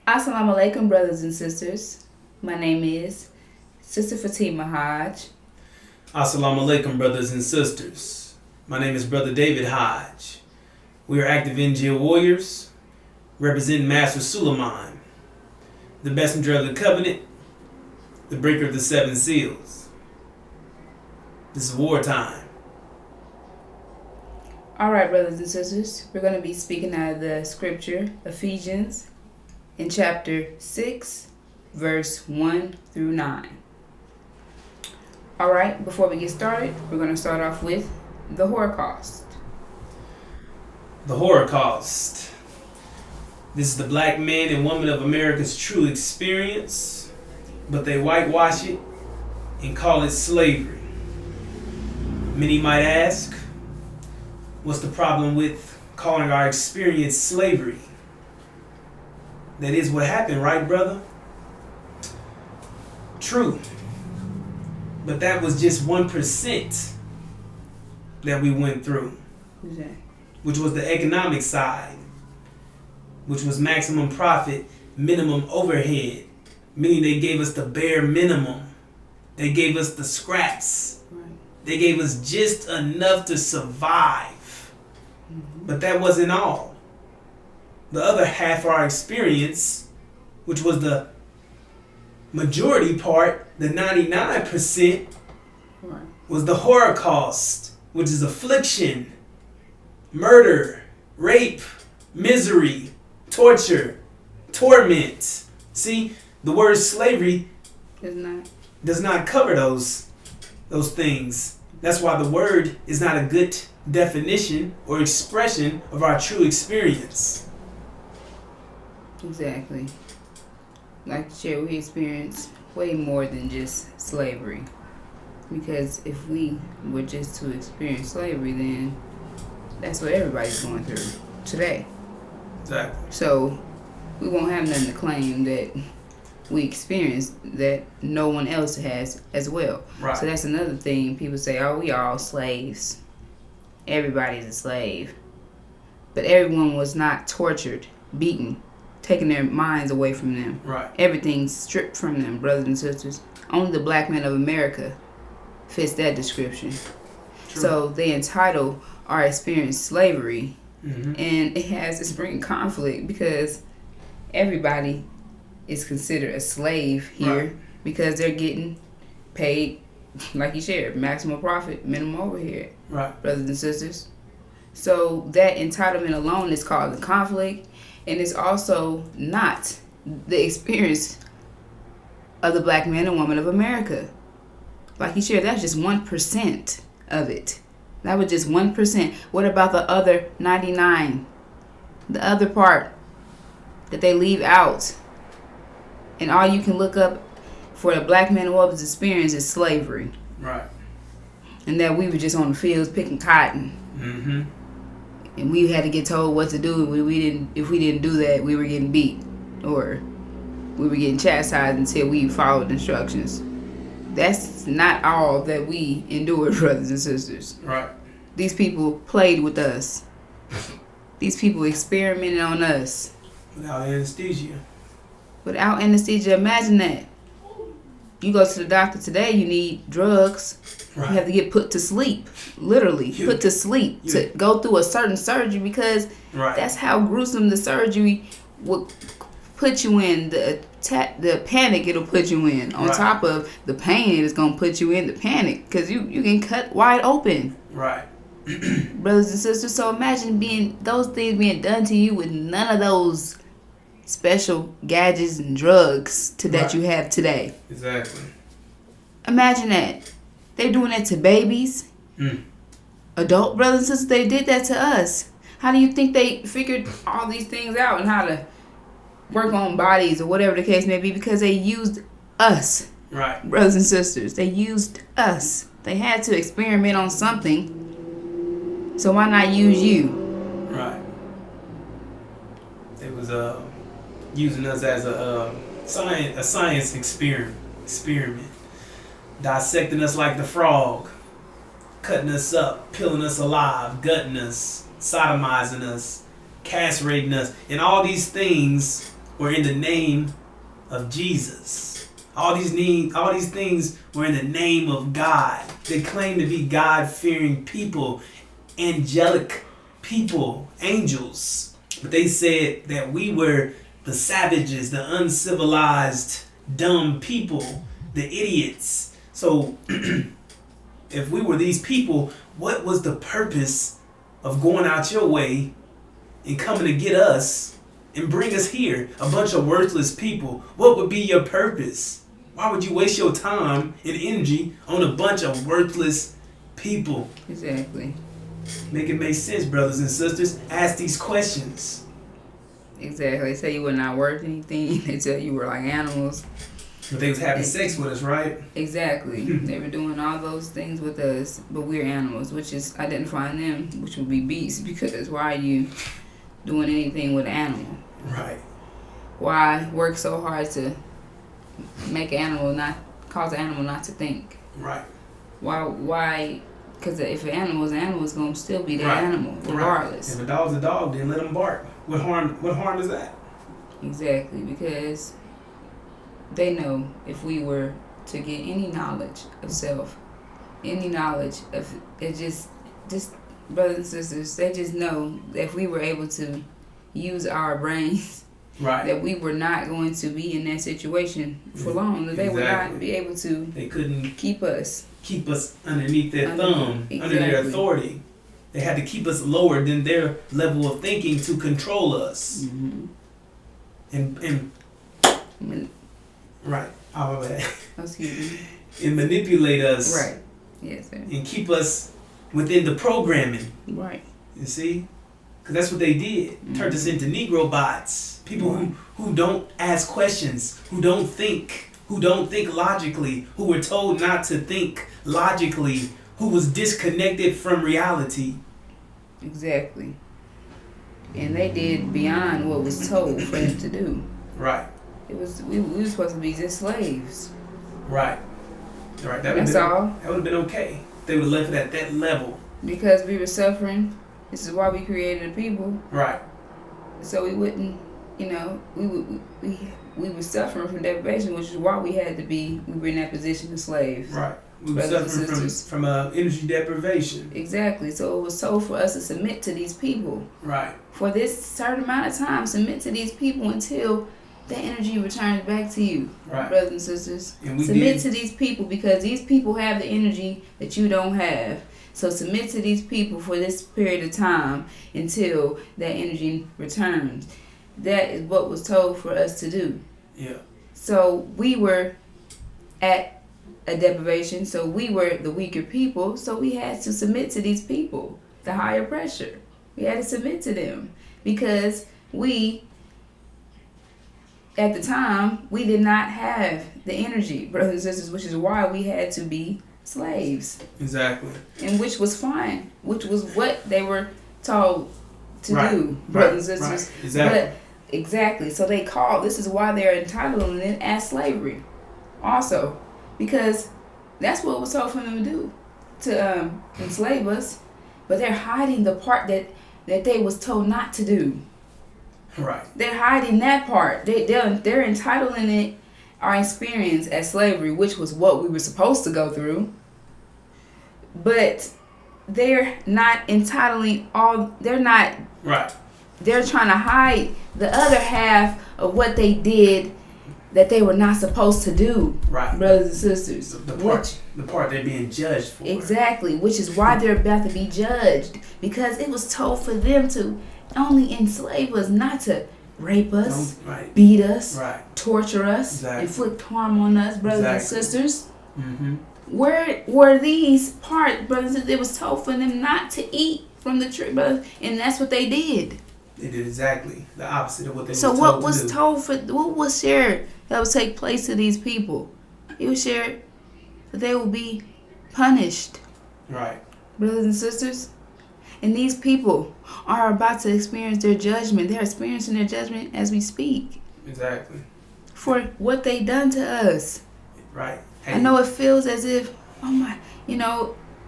Assalamu alaikum, brothers and sisters. My name is Sister Fatima Hodge. Assalamu alaikum, brothers and sisters. My name is Brother David Hodge. We are active NGO warriors, representing Master Suleiman, the messenger of the covenant, the breaker of the seven seals. This is wartime. All right, brothers and sisters, we're going to be speaking out of the scripture, Ephesians, in chapter 6, verse 1 through 9. All right, before we get started, we're going to start off with the Holocaust. The Holocaust. This is the black man and woman of America's true experience, but they whitewash it and call it slavery. Many might ask, what's the problem with calling our experience slavery? That is what happened, right, brother? True. But that was just 1% that we went through. Exactly. Which was the economic side, which was maximum profit, minimum overhead, meaning they gave us the bare minimum. They gave us the scraps. Right. They gave us just enough to survive. But that wasn't all. The other half of our experience, which was the majority part, the 99%, Right. was the Holocaust, which is affliction, murder, rape, misery, torture, torment. See, the word slavery does not cover those things. That's why the word is not a good definition or expression of our true experience. Exactly. Like to share, we experienced way more than just slavery. Because if we were just to experience slavery, then that's what everybody's going through today. Exactly. So we won't have nothing to claim that we experienced that no one else has as well. Right. So that's another thing. People say, oh, we all slaves. Everybody's a slave. But everyone was not tortured, beaten, taking their minds away from them. Right. Everything's stripped from them, brothers and sisters. Only the black man of America fits that description. True. So they entitle our experience slavery, Mm-hmm. and it has this bring conflict because everybody is considered a slave here. Right. Because they're getting paid, like you shared, maximum profit, minimum overhead, Right. brothers and sisters. So that entitlement alone is causing conflict, and it's also not the experience of the black man and woman of America. Like you shared, that's just 1% of it. That was just 1%. What about the other 99? The other part that they leave out. And all you can look up for the black man and woman's experience is slavery. Right. And that we were just on the fields picking cotton. Mm-hmm. And we had to get told what to do. If we didn't do that, we were getting beat. Or we were getting chastised until we followed instructions. That's not all that we endured, brothers and sisters. Right. These people played with us. These people experimented on us. Without anesthesia. Without anesthesia, imagine that. You go to the doctor today, you need drugs. Right. You have to get put to sleep. Literally, put to sleep to go through a certain surgery because Right. that's how gruesome the surgery would put you in. The panic it'll put you in. On Right. top of the pain it is going to put you in, the panic. Because you can cut wide open. Right. Brothers and sisters, so imagine those things being done to you with none of those special gadgets and drugs that Right. you have today. Exactly. Imagine that. They're doing that to babies. Adult brothers and sisters, they did that to us. How do you think they figured all these things out and how to work on bodies or whatever the case may be? Because they used us, Right. brothers and sisters. They used us. They had to experiment on something. So why not use you? Right. It was using us as a science experiment, dissecting us like the frog, cutting us up, peeling us alive, gutting us, sodomizing us, castrating us, and all these things were in the name of Jesus. All these things were in the name of God. They claimed to be God-fearing people, angelic people, angels. But they said that we were the savages, the uncivilized, dumb people, the idiots. So if we were these people, what was the purpose of going out your way and coming to get us and bring us here, a bunch of worthless people? What would be your purpose? Why would you waste your time and energy on a bunch of worthless people? Exactly. Make it make sense, brothers and sisters. Ask these questions. Exactly. They say you were not worth anything. They tell you were like animals. But they was having sex with us, right? Exactly. They were doing all those things with us, but we're animals, which is identifying them, which would be beasts, because why are you doing anything with an animal? Right. Why work so hard to make an animal cause an animal not to think? Right. Why? Because if an animal is going to still be that animal, regardless. Right. If a dog's a dog, then let him bark. What harm is that? Exactly, because they know if we were to get any knowledge of self, any knowledge of it, just brothers and sisters, they just know that if we were able to use our brains, right, that we were not going to be in that situation for long, that they would not be able to. They couldn't keep us underneath their thumb, under their authority. They had to keep us lower than their level of thinking to control us. Mm-hmm. And right, all of that. Excuse me. And manipulate us. Right. Yes, sir. And keep us within the programming. Right. You see? Because that's what they did. Mm-hmm. Turned us into Negro bots. People who don't ask questions, who don't think logically, who were told not to think logically, who was disconnected from reality. Exactly. And they did beyond what was told for them to do. Right. It was we were supposed to be just slaves. Right. Right. That's all. That would have been okay. They would have left it at that level. Because we were suffering. This is why we created a people. Right. So we wouldn't, we were suffering from deprivation, which is why we were in that position of slaves. Right. We were suffering from energy deprivation. Exactly. So it was told for us to submit to these people. Right. For this certain amount of time, submit to these people until that energy returns back to you, right, brothers and sisters. And submit to these people because these people have the energy that you don't have. So submit to these people for this period of time until that energy returns. That is what was told for us to do. Yeah. So we were at a deprivation, so we were the weaker people, so we had to submit to these people, the higher pressure. We had to submit to them because at the time, we did not have the energy, brothers and sisters, which is why we had to be slaves. Exactly. And which was fine, which was what they were told to do, brothers and sisters. Right. Exactly. Exactly. So this is why they're entitling it as slavery. Also, because that's what was told for them to do, to enslave us. But they're hiding the part that they was told not to do. Right. They're hiding that part. They're entitling it our experience as slavery, which was what we were supposed to go through. But they're not entitling all. They're not. Right. They're trying to hide the other half of what they did that they were not supposed to do. Right. Brothers and sisters. The part they're being judged for. Exactly. Which is why they're about to be judged. Because it was told for them to only enslave us, not to rape us, beat us, torture us, inflict harm on us, brothers and sisters. Mm-hmm. Where were these parts, brothers and sisters? It was told for them not to eat from the tree, brothers, and that's what they did. They did exactly the opposite of what they were told. So what was shared that would take place to these people? It was shared that they will be punished. Right. Brothers and sisters. And these people are about to experience their judgment. They're experiencing their judgment as we speak. Exactly. For what they done to us. Right. Hey. I know it feels as if,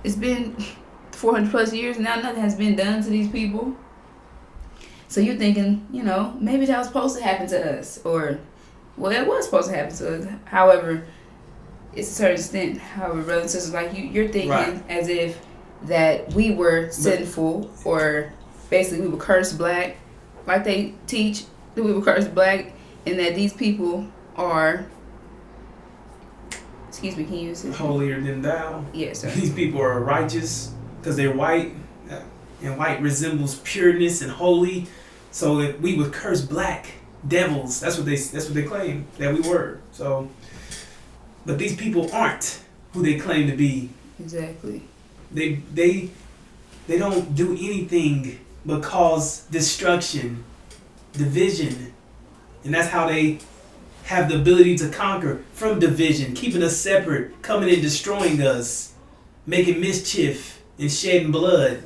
it's been 400 plus years now, nothing has been done to these people. So you're thinking, maybe that was supposed to happen to us, or well, it was supposed to happen to us. However, it's a certain extent. However, brothers and sisters, like you're thinking Right. as if that we were sinful, or basically we were cursed black, like they teach that we were cursed black, and that these people are. Excuse me, can you use this? Holier than thou. Yes, sir. These people are righteous because they're white, and white resembles pureness and holy. So if we were cursed black devils, that's what they claim that we were. So, but these people aren't who they claim to be. Exactly. They don't do anything but cause destruction, division, and that's how they have the ability to conquer, from division, keeping us separate, coming and destroying us, making mischief and shedding blood.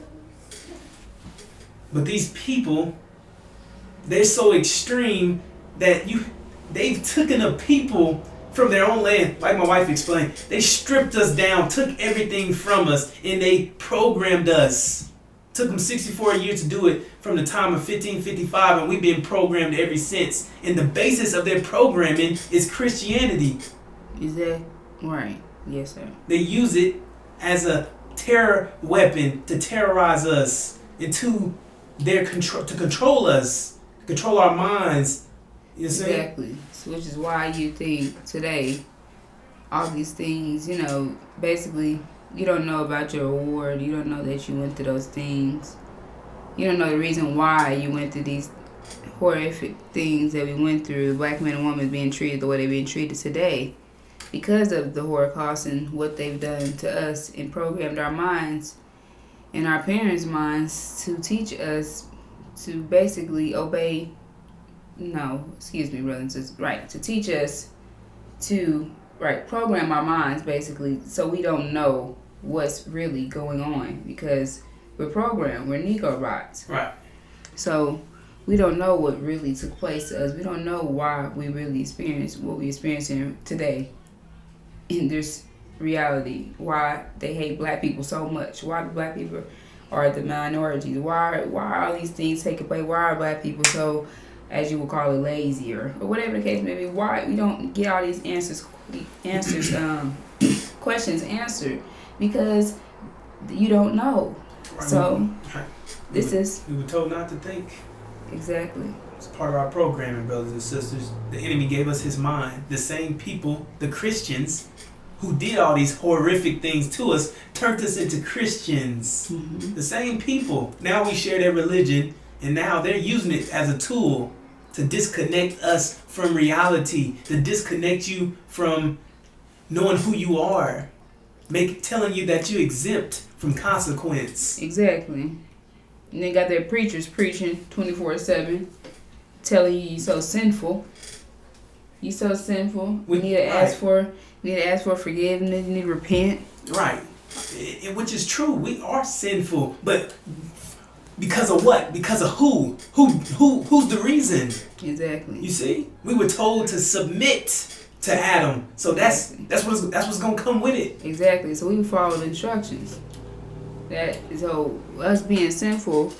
But these people, they're so extreme that they've taken a people from their own land. Like my wife explained, they stripped us down, took everything from us, and they programmed us. Took them 64 years to do it from the time of 1555, and we've been programmed ever since. And the basis of their programming is Christianity. Is that right? Yes, sir. They use it as a terror weapon to terrorize us, and to control us, control our minds. You know what I'm saying? Exactly. So, which is why you think today all these things, basically you don't know about your award. You don't know that you went through those things. You don't know the reason why you went through these horrific things that we went through. Black men and women being treated the way they're being treated today because of the Holocaust and what they've done to us and programmed our minds and our parents' minds to teach us to basically obey. No, excuse me, brothers and sisters. Right, to teach us to program our minds basically, so we don't know what's really going on because we're programmed. We're Negro robots. Right. So we don't know what really took place to us. We don't know why we really experienced what we experiencing today in this reality. Why they hate black people so much. Why the black people are the minorities. Why are all these things taking place? Why are black people so, as you would call it, lazy or whatever the case may be? Why we don't get all these questions answered? Because you don't know. Right. So we were told not to think. Exactly. It's part of our programming, brothers and sisters. The enemy gave us his mind. The same people, the Christians, who did all these horrific things to us, turned us into Christians. Mm-hmm. The same people. Now we share their religion, and now they're using it as a tool to disconnect us from reality, to disconnect you from knowing who you are, telling you that you're exempt from consequence. Exactly. And they got their preachers preaching 24/7, telling you you're so sinful. You're so sinful. We need to ask for forgiveness. You need to repent. Right. Which is true. We are sinful, but because of what? Because of who? Who's the reason? Exactly. You see, we were told to submit to Adam, so that's what's gonna come with it. Exactly. So we follow the instructions. So us being sinful,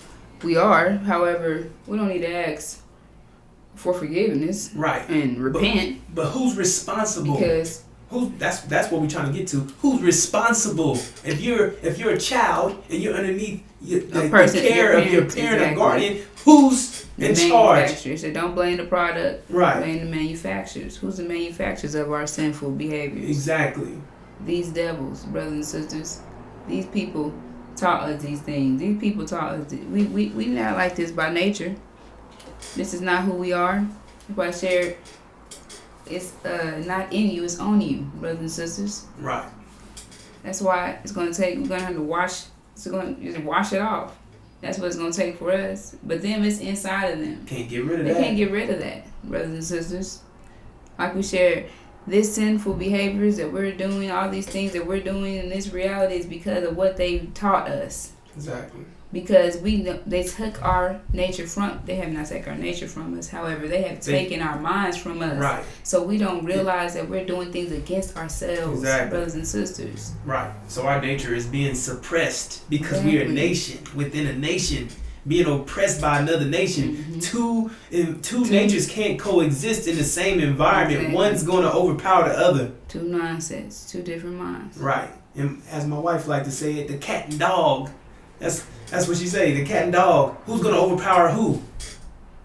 we are. However, we don't need to ask for forgiveness, right, and repent. But who's responsible? Because that's what we're trying to get to. Who's responsible? If you're a child and you're underneath the care of your parent or guardian, who's in charge? So don't blame the product. Right. Blame the manufacturers. Who's the manufacturers of our sinful behaviors? Exactly. These devils, brothers and sisters. These people taught us these things. These people taught us. We not like this by nature. This is not who we are. If I share, it's not in you, it's on you, brothers and sisters. Right. That's why it's going to take, we're going to have to wash it off. That's what it's going to take for us. But them, it's inside of them. Can't get rid of that. They can't get rid of that, brothers and sisters. Like we shared, this sinful behaviors that we're doing, all these things that we're doing in this reality is because of what they taught us. Exactly. Because they took our nature they have not taken our nature from us. However, they have taken our minds from us. Right. So we don't realize that we're doing things against ourselves, exactly, brothers and sisters. Right. So our nature is being suppressed because we are a nation within a nation. being oppressed by another nation. Two natures can't coexist in the same environment. Exactly. One's going to overpower the other. Two mindsets, two different minds. Right. And as my wife liked to say it, the cat and dog. That's what she say. The cat and dog. Who's going to overpower who?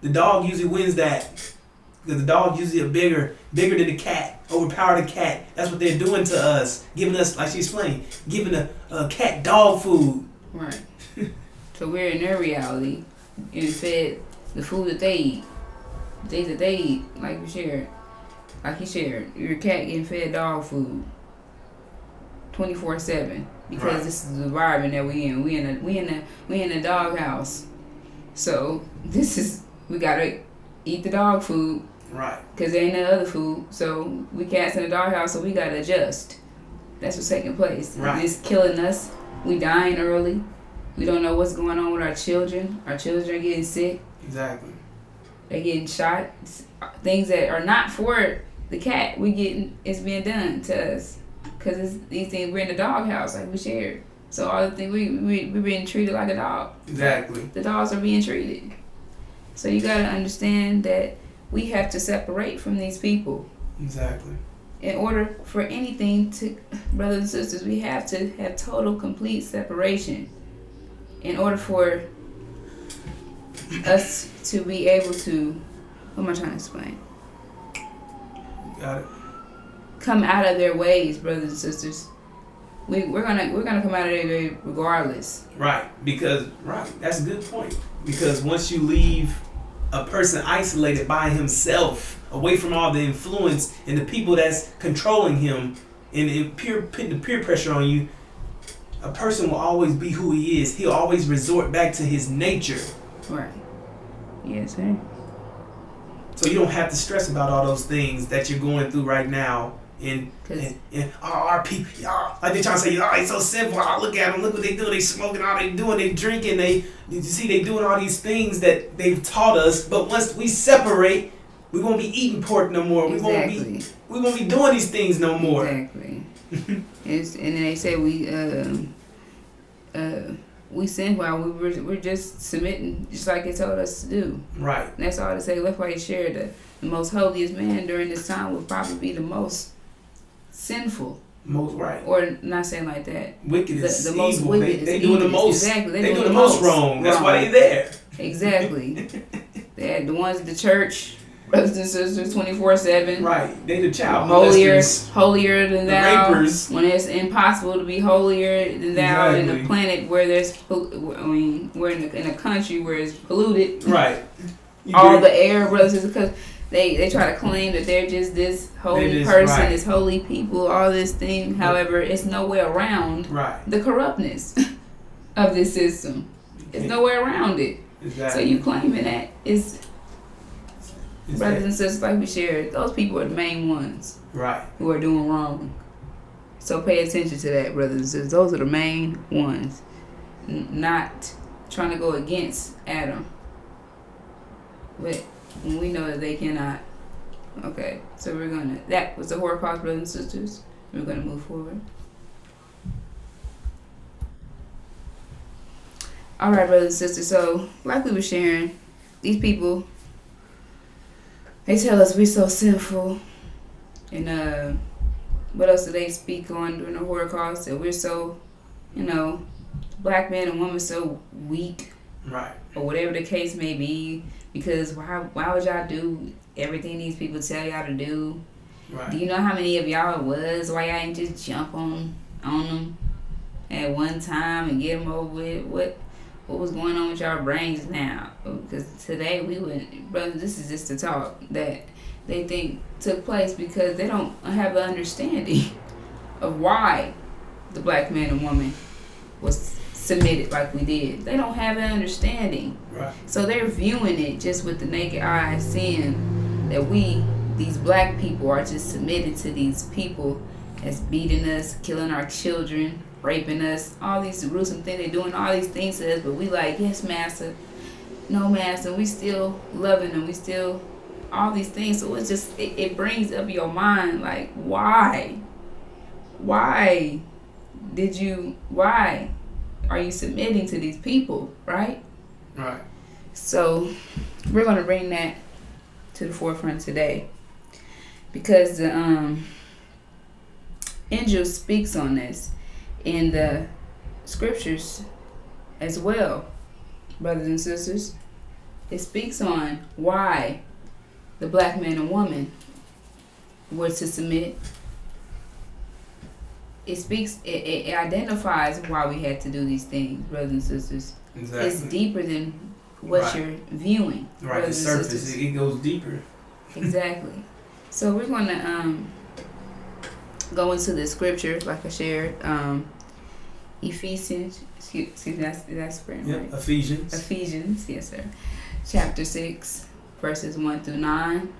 The dog usually wins that. Because the dog usually a bigger than the cat. Overpower the cat. That's what they're doing to us. Giving us, like she explained, giving a cat dog food. Right. So we're in their reality and fed the food that they eat. The things that they eat, like we shared. Like he shared. Your cat getting fed dog food 24/7. Because Right. this is the environment that we in. We in a dog house. So we gotta eat the dog food. Right. Because there ain't no other food. So we cats in the doghouse, so we got to adjust. That's what's taking place. Right. And it's killing us. We dying early. We don't know what's going on with our children. Our children are getting sick. Exactly. They're getting shot. Things that are not for the cat, it's being done to us. Because these things, we're in the doghouse like we shared. So all the things, we're being treated like a dog. Exactly. The dogs are being treated. So you got to understand that we have to separate from these people. Exactly. In order for anything to, brothers and sisters, we have to have total, complete separation. In order for us to be able to, what am I trying to explain? Got it. Come out of their ways, brothers and sisters. We're gonna come out of their way regardless. Right. That's a good point. Because once you leave a person isolated by himself, away from all the influence and the people that's controlling him, and putting the peer pressure on you, a person will always be who he is. He'll always resort back to his nature. Right. Yes, sir. So you don't have to stress about all those things that you're going through right now. And our people, y'all, like they trying to say, y'all ain't so simple. Oh, look at them, look what they do. They smoking, all they doing, they drinking, they doing all these things that they've taught us. But once we separate, we won't be eating pork no more. Exactly. We won't be doing these things no more. Exactly. And then they say we sin while we're just submitting, just like it told us to do. Right. And that's all they say. That's why he shared the most holiest man during this time would probably be the most sinful. Most right. Or not saying like that. Wicked is the most evil. wicked. They doing the most. Exactly. They doing the most wrong. That's why they there. Exactly. They're the ones at the church, brothers and sisters, 24/7. Right. They the child holier than the thou. rapers. When it's impossible to be holier than thou in Exactly. a planet where we're in a country where it's polluted. Right. All the air, brothers and sisters, because they try to claim that they're just this holy person, right. this holy people, all this thing. However, it's no way around the corruptness of this system. It's no way around it. Exactly. So you claiming that is brothers and sisters, like we shared, those people are the main ones who are doing wrong. So pay attention to that, brothers and sisters. Those are the main ones. Not trying to go against Adam. But when we know that they cannot. Okay, so that was the Holocaust, brothers and sisters. We're gonna move forward. All right, brothers and sisters. So, like we were sharing, these people, they tell us we're so sinful, and what else do they speak on during the Holocaust? That we're so, black man and woman so weak, right, or whatever the case may be. Because why would y'all do everything these people tell y'all to do? Right. Do you know how many of y'all it was? Why y'all ain't just jump on them at one time and get them over with? What was going on with y'all brains now? Because today brother, this is just the talk that they think took place because they don't have an understanding of why the black man and woman was submitted like we did. They don't have an understanding. Right. So they're viewing it just with the naked eye, seeing that these black people are just submitted to these people that's beating us, killing our children, raping us, all these gruesome things. They're doing all these things to us, but we like, yes, master, no, master, we still loving them, we still, all these things. So it's just, it brings up your mind, like, why are you submitting to these people, right? Right. So we're going to bring that to the forefront today because the angel speaks on this in the scriptures as well, brothers and sisters. It speaks on why the black man and woman were to submit. It identifies why we had to do these things, brothers and sisters. Exactly. It's deeper than what you're viewing. Right, the surface, it goes deeper. Exactly. So we're going to go into the scripture, like I shared. Ephesians, excuse me, that's spring, right? Ephesians, yes, sir. Chapter 6, verses 1 through 9.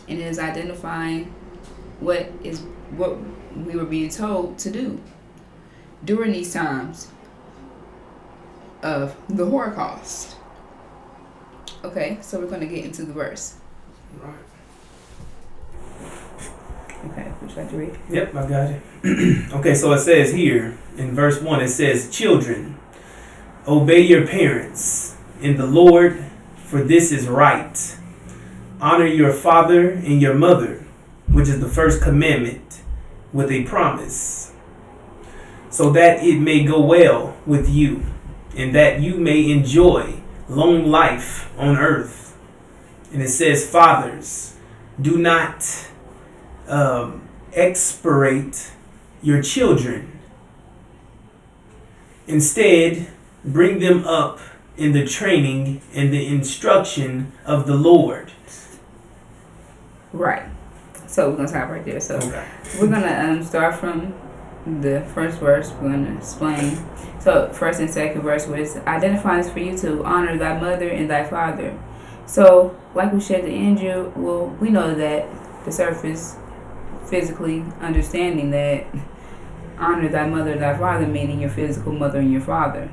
And it is identifying what we were being told to do during these times of the Holocaust. Okay, so we're going to get into the verse. Right. Okay, would you like to read? Yep, I got it. Okay, so it says here in verse 1, it says, "Children, obey your parents in the Lord, for this is right. Honor your father and your mother, which is the first commandment, with a promise, so that it may go well with you, and that you may enjoy long life on earth." And it says, "Fathers, do not exasperate your children. Instead, bring them up in the training and the instruction of the Lord." Right. So we're going to stop right there. So Okay. we're going to start from the first verse. We're going to explain. So first and second verse was identifies for you to honor thy mother and thy father. So like we shared the angel, well, we know that the surface physically understanding that honor thy mother and thy father, meaning your physical mother and your father.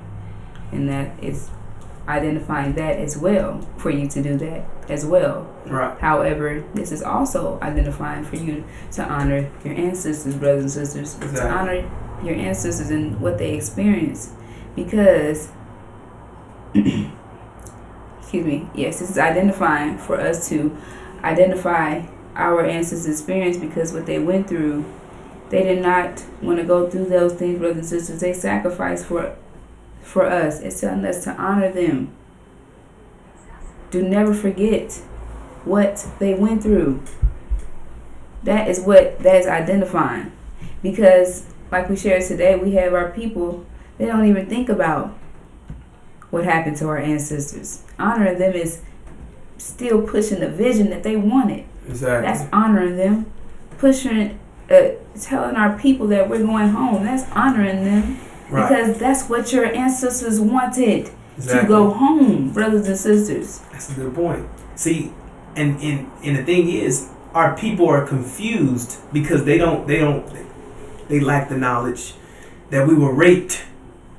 And that is identifying that as well, for you to do that as well. Right. However, this is also identifying for you to honor your ancestors, brothers and sisters, Exactly. to honor your ancestors and what they experienced. Because, excuse me, yes, this is identifying for us to identify our ancestors' experience, because what they went through, they did not want to go through those things, brothers and sisters. They sacrificed for us. It's telling us to honor them. Do never forget what they went through. That is identifying. Because like we shared today, we have our people, they don't even think about what happened to our ancestors. Honoring them is still pushing the vision that they wanted. Exactly. That's honoring them. Pushing, telling our people that we're going home. That's honoring them. Right. Because that's what your ancestors wanted. Exactly. To go home, brothers and sisters. That's a good point. See, and the thing is, our people are confused because they lack the knowledge that we were raped.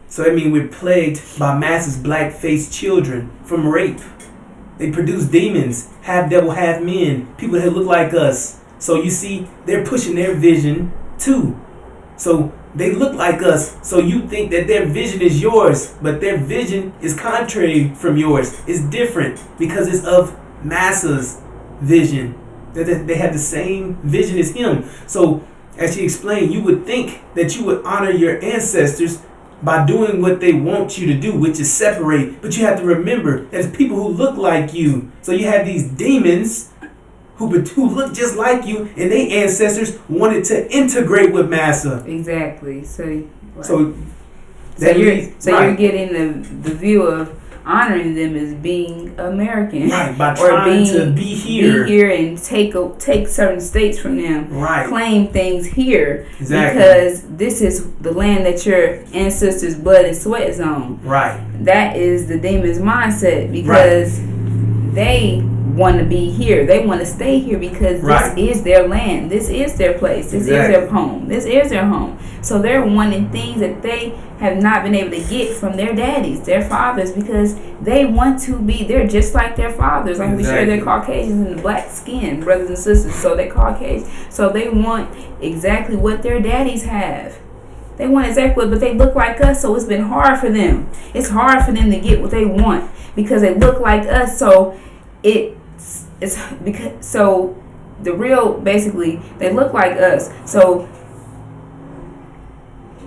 So that means we're plagued by masses black-faced children from rape. They produce demons, half devil, half men, people that look like us. So you see, they're pushing their vision too. So they look like us, so you think that their vision is yours, but their vision is contrary from yours. It's different because it's of Massa's vision. They have the same vision as him. So, as she explained, you would think that you would honor your ancestors by doing what they want you to do, which is separate. But you have to remember that it's people who look like you. So you have these demons who look just like you, and their ancestors wanted to integrate with Massa. Exactly. So right. You're getting the view of honoring them as being American, right? By trying to be here and take certain states from them, right? Claim things here, exactly. Because this is the land that your ancestors' blood and sweat is on, right? That is the demon's mindset, because they want to be here. They want to stay here because this is their land. This is their place. This is their home. This is their home. So they're wanting things that they have not been able to get from their daddies, their fathers, because they want to be. They're just like their fathers. Like we share, they're Caucasians in the black skin, brothers and sisters. So they're Caucasian. So they want exactly what their daddies have. They want exactly, but they look like us, so it's been hard for them. It's hard for them to get what they want because they look like us. So it's because so the real basically they look like us. So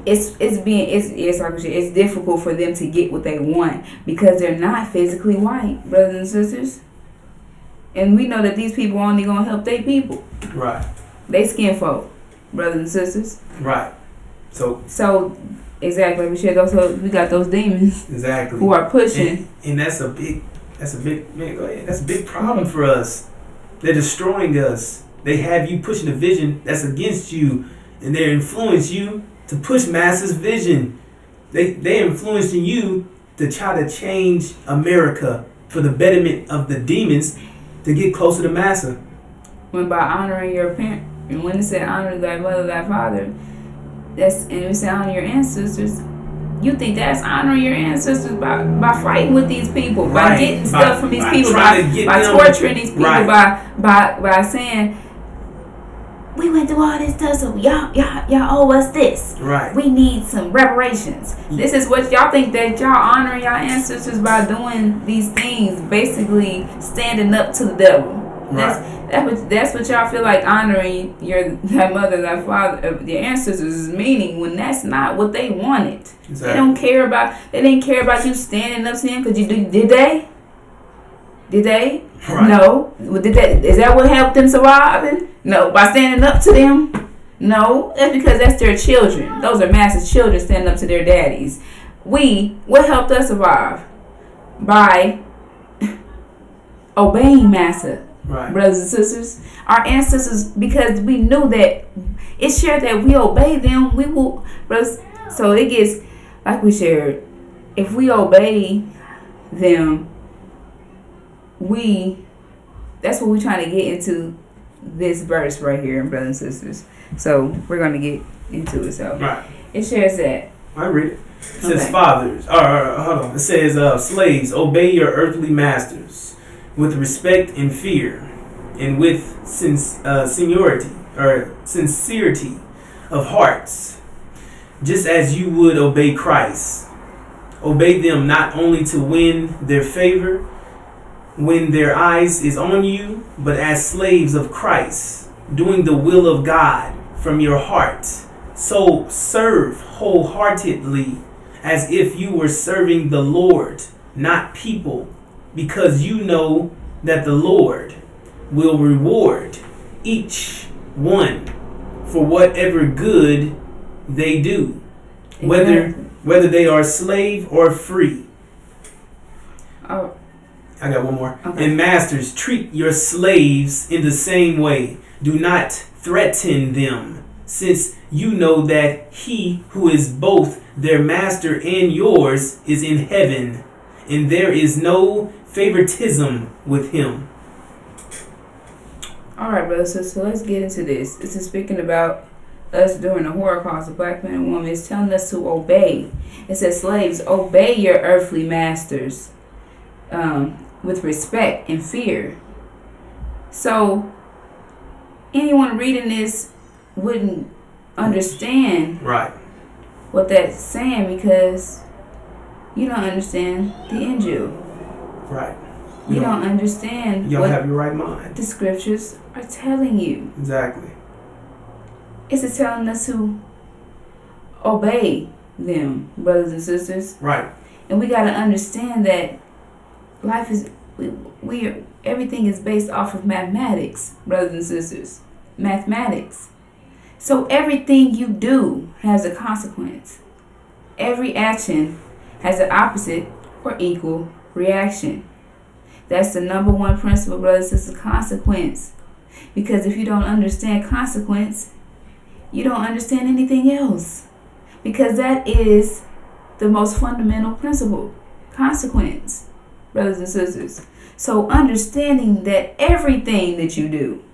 it's like it's difficult for them to get what they want because they're not physically white, brothers and sisters. And we know that these people only gonna help their people. Right. They skin folk, brothers and sisters. Right. So exactly, we share those. We got those demons exactly who are pushing, and that's a big man. Go ahead. That's a big problem for us. They're destroying us. They have you pushing a vision that's against you, and they influence you to push masses' vision. They're influencing you to try to change America for the betterment of the demons to get closer to massa. When by honoring your parent, and when it said honor thy mother, thy father. And it say honor your ancestors. You think that's honoring your ancestors by fighting with these people, by getting stuff from these people, by torturing these people, by saying we went through all this stuff, so y'all owe us this. Right. We need some reparations. This is what y'all think that y'all honoring y'all ancestors by doing these things, basically standing up to the devil. Right. That's what y'all feel like honoring thy mother, thy father, your ancestors is meaning when that's not what they wanted. Exactly. They didn't care about you standing up to them because did they? Did they? Right. No. Is that what helped them survive? No. By standing up to them? No. That's because that's their children. Those are massive children standing up to their daddies. What helped us survive? By obeying massa. Right. Brothers and sisters, our ancestors, because we knew that it's shared that we obey them, we will, brothers. So it gets like we shared. If we obey them, that's what we're trying to get into this verse right here, brothers and sisters. So we're gonna get into it. So right. It shares that. I read it. It says fathers. Hold on. It says slaves, obey your earthly masters with respect and fear, and with sincerity of hearts, just as you would obey Christ. Obey them not only to win their favor when their eyes is on you, but as slaves of Christ, doing the will of God from your heart. So serve wholeheartedly as if you were serving the Lord, not people, because you know that the Lord will reward each one for whatever good they do, whether they are slave or free. Oh, I got one more. Okay. And masters, treat your slaves in the same way. Do not threaten them, since you know that he who is both their master and yours is in heaven, and there is no favoritism with him. All right, brothers. So let's get into this. This is speaking about us during the Holocaust. The black man and woman is telling us to obey. It says, slaves, obey your earthly masters with respect and fear. So anyone reading this wouldn't understand what that's saying because you don't understand the Injil. Right. You don't understand. You don't have your right mind. The scriptures are telling you. Exactly. It's telling us to obey them, brothers and sisters. Right. And we got to understand that life is everything is based off of mathematics, brothers and sisters. Mathematics. So everything you do has a consequence. Every action has an opposite or equal reaction. That's the number one principle, brothers and sisters, consequence. Because if you don't understand consequence, you don't understand anything else. Because that is the most fundamental principle, consequence, brothers and sisters. So understanding that everything that you do,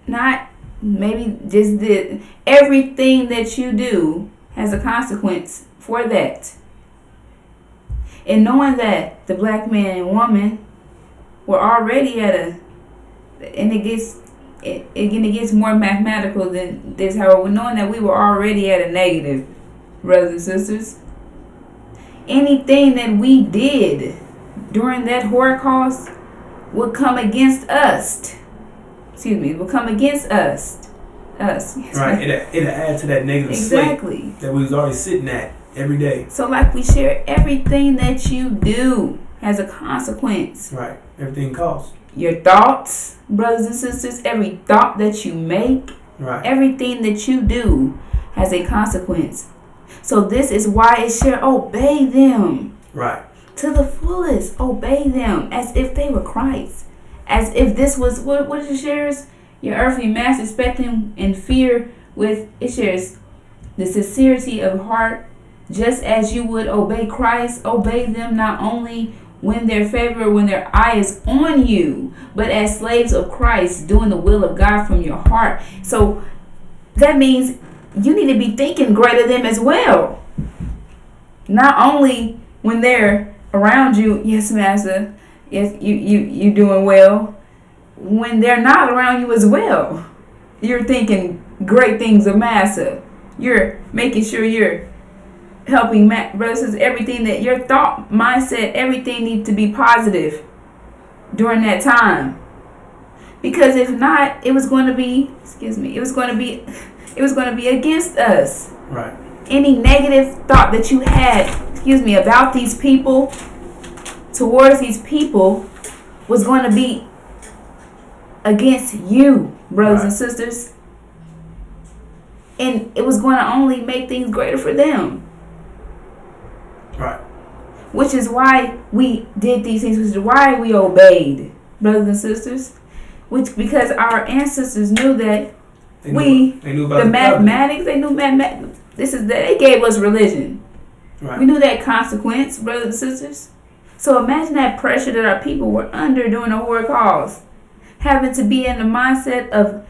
not maybe just everything that you do has a consequence for that. And knowing that the black man and woman were already and it gets more mathematical than this. However, knowing that we were already at a negative, brothers and sisters, anything that we did during that Holocaust would come against us. Excuse me, would come against us. Us. Right. It'll add to that negative exactly slate that we was already sitting at every day. So, like we share, everything that you do has a consequence. Right. Everything costs. Your thoughts, brothers and sisters, every thought that you make, right, everything that you do has a consequence. So this is why it should obey them. Right. To the fullest. Obey them as if they were Christ. As if this was, what is it shares? Your earthly master, expecting and fear with, it shares the sincerity of heart, just as you would obey Christ. Obey them not only when their favor, when their eye is on you, but as slaves of Christ, doing the will of God from your heart. So that means you need to be thinking greater than them as well. Not only when they're around you, yes, Master, yes, you doing well. When they're not around you as well, you're thinking great things of Master. You're making sure you're helping brothers, everything that your thought, mindset, everything needs to be positive during that time. Because if not, it was going to be against us. Right. Any negative thought that you had, about these people, towards these people, was going to be against you, brothers and sisters. And it was going to only make things greater for them. Right. Which is why we did these things, which is why we obeyed, brothers and sisters. Because our ancestors knew that they knew about the mathematics, they knew mathematics. They gave us religion. Right. We knew that consequence, brothers and sisters. So imagine that pressure that our people were under during the Holocaust. Having to be in the mindset of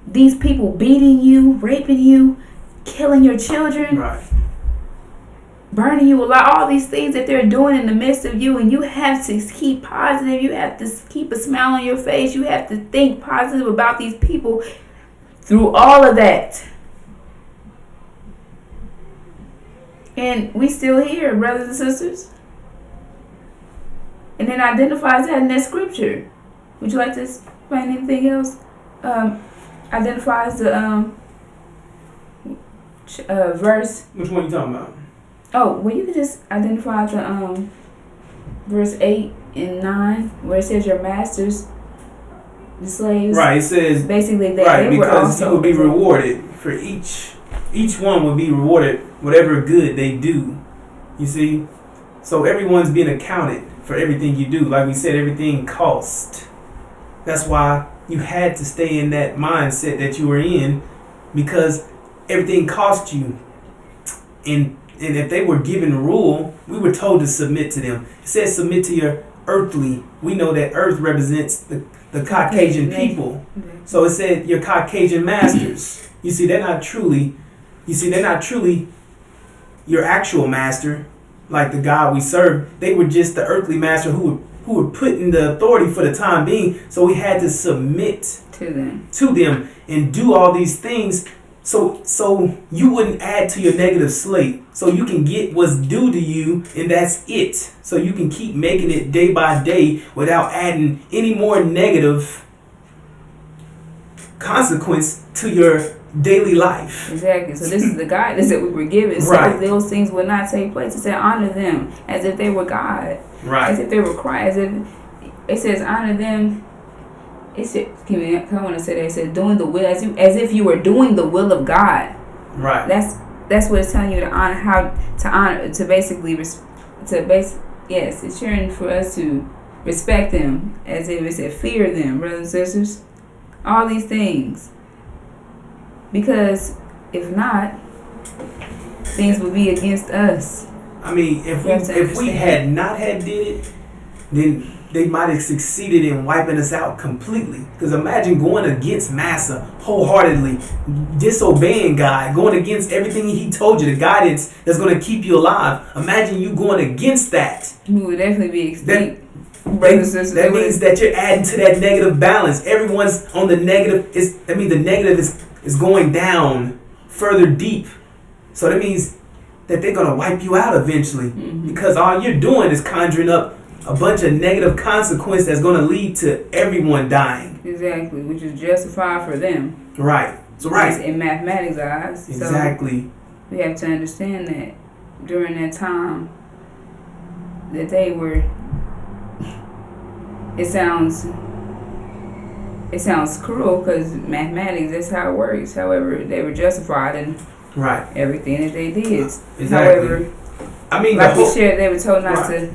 these people beating you, raping you, killing your children. Right. Burning you alive, all these things that they're doing in the midst of you, and you have to keep positive. You have to keep a smile on your face. You have to think positive about these people through all of that. And we still here, brothers and sisters. And then identifies that in that scripture. Would you like to explain anything else? Identifies the verse. Which one are you talking about? Oh, well, you can just identify the verse 8 and 9 where it says your masters, the slaves. Right, it says basically that right, they were because also he will be rewarded for each one will be rewarded whatever good they do. You see? So everyone's being accounted for everything you do. Like we said, everything cost. That's why you had to stay in that mindset that you were in, because everything cost you. And if they were given rule, we were told to submit to them. It says submit to your earthly. We know that earth represents the Caucasian people. So it said your Caucasian masters. You see, they're not truly your actual master, like the God we serve. They were just the earthly master who were put in the authority for the time being. So we had to submit to them and do all these things. So you wouldn't add to your negative slate. So you can get what's due to you, and that's it. So you can keep making it day by day without adding any more negative consequence to your daily life. Exactly. So this is the guidance that we were given. So right. Those things would not take place. It said honor them as if they were God. Right. As if they were Christ. As if it says honor them. It said, I want to say that it said doing the will as if you were doing the will of God. Right. That's what it's telling you to honor, how to honor, to basically yes, it's sharing for us to respect them, as if it said fear them, brothers and sisters. All these things. Because if not, things would be against us. I mean, if we had not had did it, then they might have succeeded in wiping us out completely. Because imagine going against Massa wholeheartedly, disobeying God, going against everything he told you, the guidance that's going to keep you alive. Imagine you going against that. We would definitely be extinct. That means that you're adding to that negative balance. Everyone's on the negative. The negative is going down further deep. So that means that they're gonna wipe you out eventually, because all you're doing is conjuring up a bunch of negative consequence that's gonna lead to everyone dying. Exactly, which is justified for them. Right. So right. In mathematics eyes. Exactly. So we have to understand that during that time that they were. It sounds cruel because mathematics, that's how it works. However, they were justified in everything that they did. Exactly. However, like we shared, they were told not to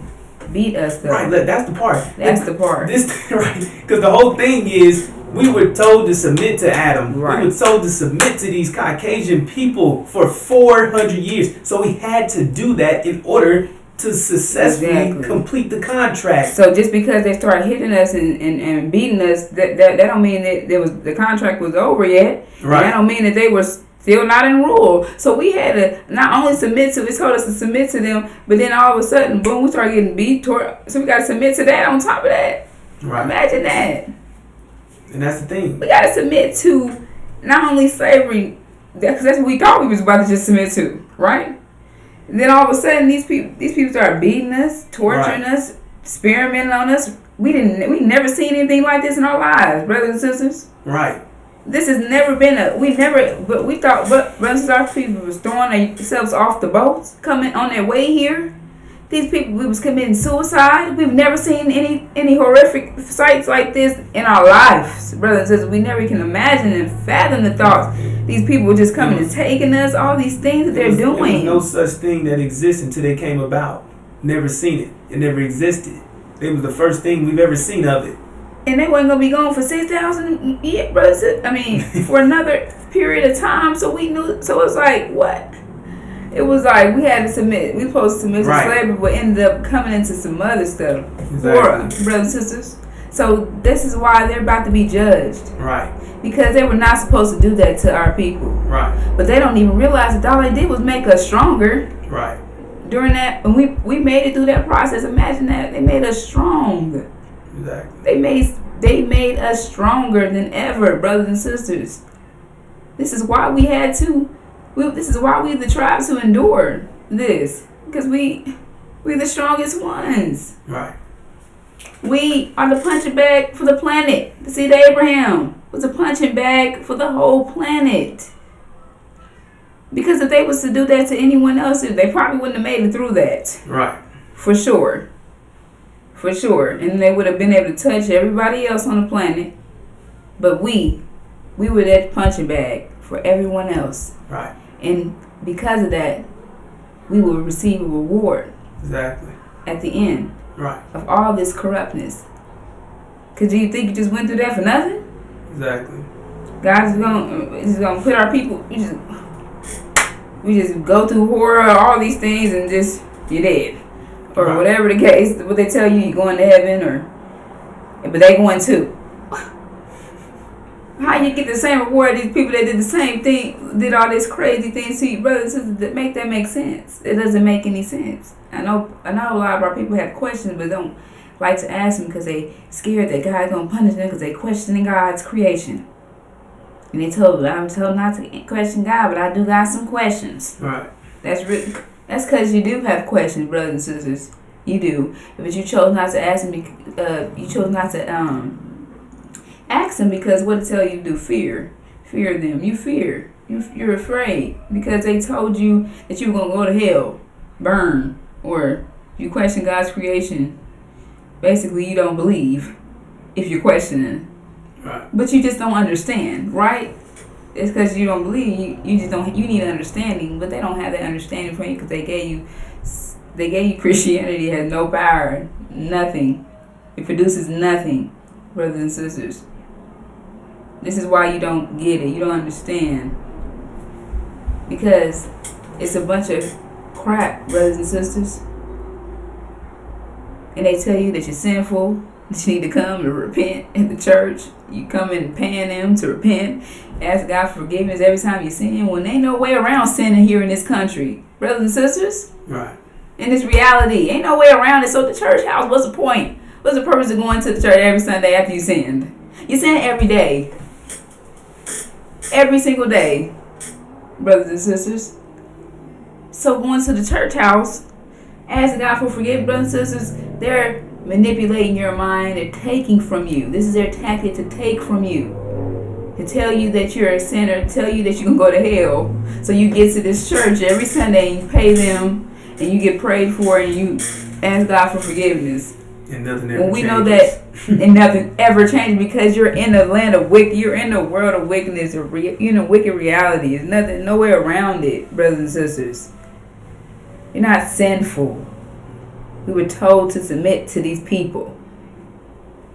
beat us though. Right, look, that's the part. That's the part. Right, because the whole thing is we were told to submit to Adam. Right. We were told to submit to these Caucasian people for 400 years. So we had to do that in order to successfully complete the contract. So just because they started hitting us and beating us, that don't mean that the contract was over yet. Right. That don't mean that they were still not in rule. So we had to not only submit to, it told us to submit to them, but then all of a sudden, boom, we started getting beat. So we got to submit to that on top of that. Right. Imagine that. And that's the thing. We got to submit to not only slavery, because that's what we thought we was about to just submit to, right? And then all of a sudden, these people started beating us, torturing us, experimenting on us. We never seen anything like this in our lives, brothers and sisters. Right. This has never been we thought, brothers and sisters, people was throwing themselves off the boats, coming on their way here. These people, we was committing suicide. We've never seen any horrific sights like this in our lives, brothers and sisters. We never can imagine and fathom the thoughts. These people were just coming and taking us, all these things that they're doing. There was no such thing that exists until they came about. Never seen it. It never existed. It was the first thing we've ever seen of it. And they wasn't going to be gone for 6,000 years, brothers. For another period of time. So we knew. So it was like, what? It was like we had to submit. We were supposed to submit to slavery, but ended up coming into some other stuff. Exactly. Brothers and sisters. So this is why they're about to be judged. Right. Because they were not supposed to do that to our people. Right. But they don't even realize that all they did was make us stronger. Right. During that, when we made it through that process, imagine that. They made us strong. Exactly. They made us stronger than ever, brothers and sisters. This is why we had to. This is why we're the tribes who endured this. Because we're the strongest ones. Right. We are the punching bag for the planet. The seed of Abraham was a punching bag for the whole planet. Because if they was to do that to anyone else, they probably wouldn't have made it through that. Right. For sure. For sure. And they would have been able to touch everybody else on the planet. But we were that punching bag for everyone else. Right. And because of that, we will receive a reward. Exactly. At the end. Right. Of all this corruptness. Because do you think you just went through that for nothing? Exactly. God's gonna put our people. We just go through horror, all these things, and just you're dead, or whatever the case. What they tell you, you're going to heaven, but they going too. How you get the same reward? These people that did the same thing, did all this crazy things to you, brothers and sisters. That make sense? It doesn't make any sense. I know a lot of our people have questions, but don't like to ask them because they scared that God's gonna punish them because they questioning God's creation. And I'm told not to question God, but I do got some questions. Right. That's because you do have questions, brothers and sisters. You do, but you chose not to ask them. You chose not to ask them because what it tell you to do? Fear them. You fear. You're afraid because they told you that you were gonna go to hell, burn, or you question God's creation. Basically, you don't believe if you're questioning. Right. But you just don't understand, right? It's because you don't believe. You just don't. You need understanding, but they don't have that understanding for you because they gave you Christianity. It has no power, nothing. It produces nothing, brothers and sisters. This is why you don't get it. You don't understand because it's a bunch of crap, brothers and sisters. And they tell you that you're sinful. That you need to come to repent at the church. You come and paying them to repent. Ask God for forgiveness every time you sin. When ain't no way around sinning here in this country. Brothers and sisters. Right. In this reality. Ain't no way around it. So the church house, what's the point? What's the purpose of going to the church every Sunday after you sinned? You sin every day. Every single day, brothers and sisters. So going to the church house, asking God for forgiveness, brothers and sisters, they're manipulating your mind. They're taking from you. This is their tactic to take from you. To tell you that you're a sinner, to tell you that you can go to hell. So you get to this church every Sunday and you pay them and you get prayed for and you ask God for forgiveness. And nothing ever when we changes. know that and nothing ever changes because you're in the land of wicked, you're in the world of wickedness, wicked reality. There's nothing, nowhere around it, brothers and sisters. You're not sinful. We were told to submit to these people.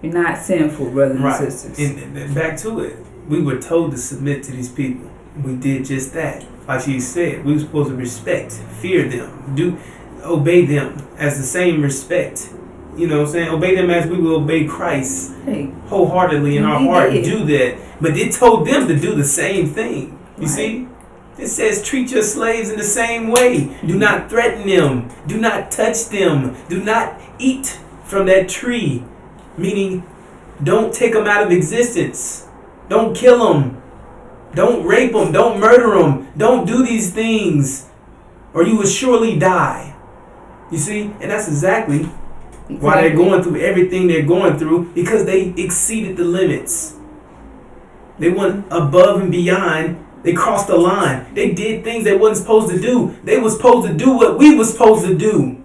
You're not sinful, brothers and sisters. And back to it. We were told to submit to these people. We did just that. Like she said, we were supposed to respect, fear them, obey them as the same respect. You know what I'm saying? Obey them as we will obey Christ wholeheartedly in our heart. Do that. But it told them to do the same thing. You see? It says treat your slaves in the same way. Do not threaten them. Do not touch them. Do not eat from that tree. Meaning, don't take them out of existence. Don't kill them. Don't rape them. Don't murder them. Don't do these things, or you will surely die. You see? And that's exactly why they're going through everything they're going through, because they exceeded the limits. They went above and beyond. They crossed the line. They did things they wasn't supposed to do. They were supposed to do what we were supposed to do.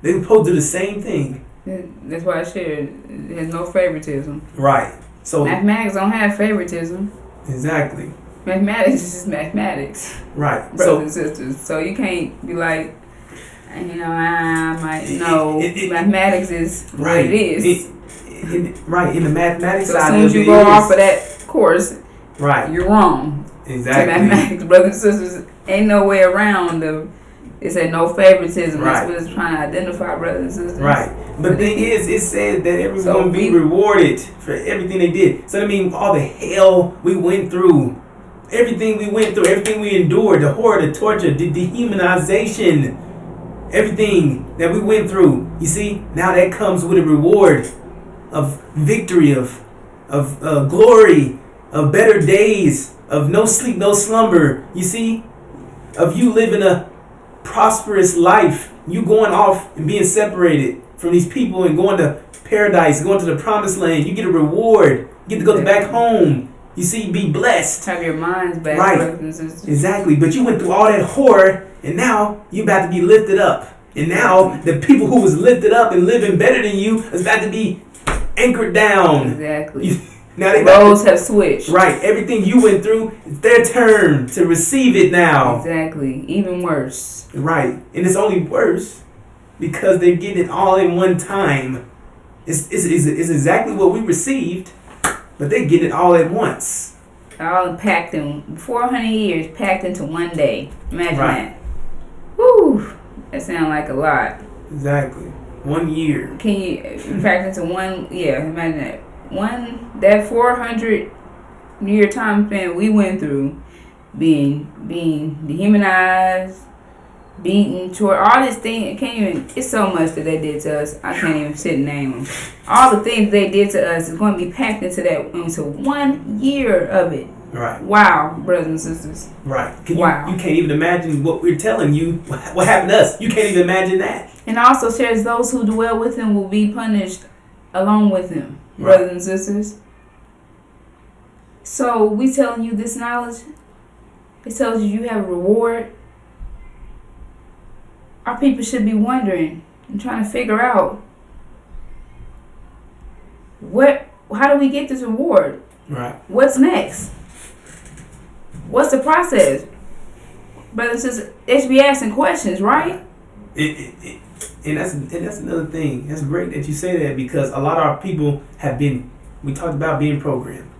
They were supposed to do the same thing. That's why I shared. There's no favoritism. Right. So mathematics don't have favoritism. Exactly. Mathematics is just mathematics. Right. Brothers and sisters. So you can't be like, I might know. Mathematics is what it is. Right. In the mathematics so side, as soon as you go off of that course, you're wrong. Exactly. To mathematics, brothers and sisters, ain't no way around it said no favoritism. That's what it's trying to identify, brothers and sisters. Right. But the thing is, it said that everyone be rewarded for everything they did. So I mean, all the hell we went through, everything we went through, everything we endured, the horror, the torture, the dehumanization, everything that we went through. You see, now that comes with a reward of victory, of glory, of better days, of no sleep, no slumber. You see, of you living a prosperous life, you going off and being separated from these people and going to paradise, going to the promised land. You get a reward. You get to go back home. You see, be blessed. Have your minds back. Right. Exactly. But you went through all that horror, and now you about to be lifted up. And now the people who was lifted up and living better than you is about to be anchored down. Exactly. Now they roles have switched. Right. Everything you went through, it's their turn to receive it now. Exactly. Even worse. Right. And it's only worse because they're getting it all in one time. It's exactly what we received, but they get it all at once. All packed in 400 years, packed into one day. Imagine that. Woo! That sounds like a lot. Exactly. 1 year. Can you packed into one? Yeah, imagine that. That 400 year time span we went through, being dehumanized, beaten, tortured, all this thing. It's so much that they did to us. I can't even sit and name them. All the things they did to us is going to be packed into 1 year of it. Right. Wow, brothers and sisters. Right. You can't even imagine what we're telling you. What happened to us? You can't even imagine that. And also says those who dwell with him will be punished along with him, brothers and sisters. So we telling you this knowledge. It tells you have a reward. Our people should be wondering and trying to figure out how do we get this reward? Right. What's next? What's the process? Brothers and sisters, they should be asking questions, right? And that's another thing. That's great that you say that, because a lot of our people we talked about being programmed.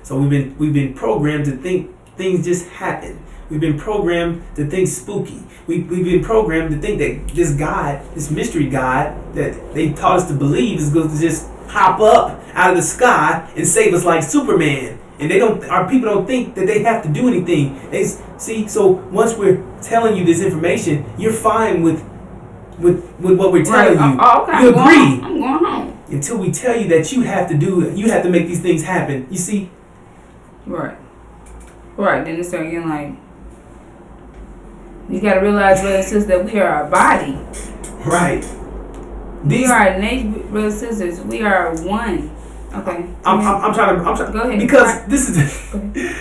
So we've been programmed to think things just happen. We've been programmed to think spooky. We've been programmed to think that this God, this mystery God that they taught us to believe, is going to just pop up out of the sky and save us like Superman. And our people don't think that they have to do anything. So once we're telling you this information, you're fine with what we're telling you. Okay. You agree. I'm going home. until we tell you that you have to make these things happen. You see? Right. Then it's start getting like, you gotta realize, brothers and sisters, that we are a body. Right. We are a nation, brothers and sisters. We are one. Okay. I'm trying. Go ahead. Because this is.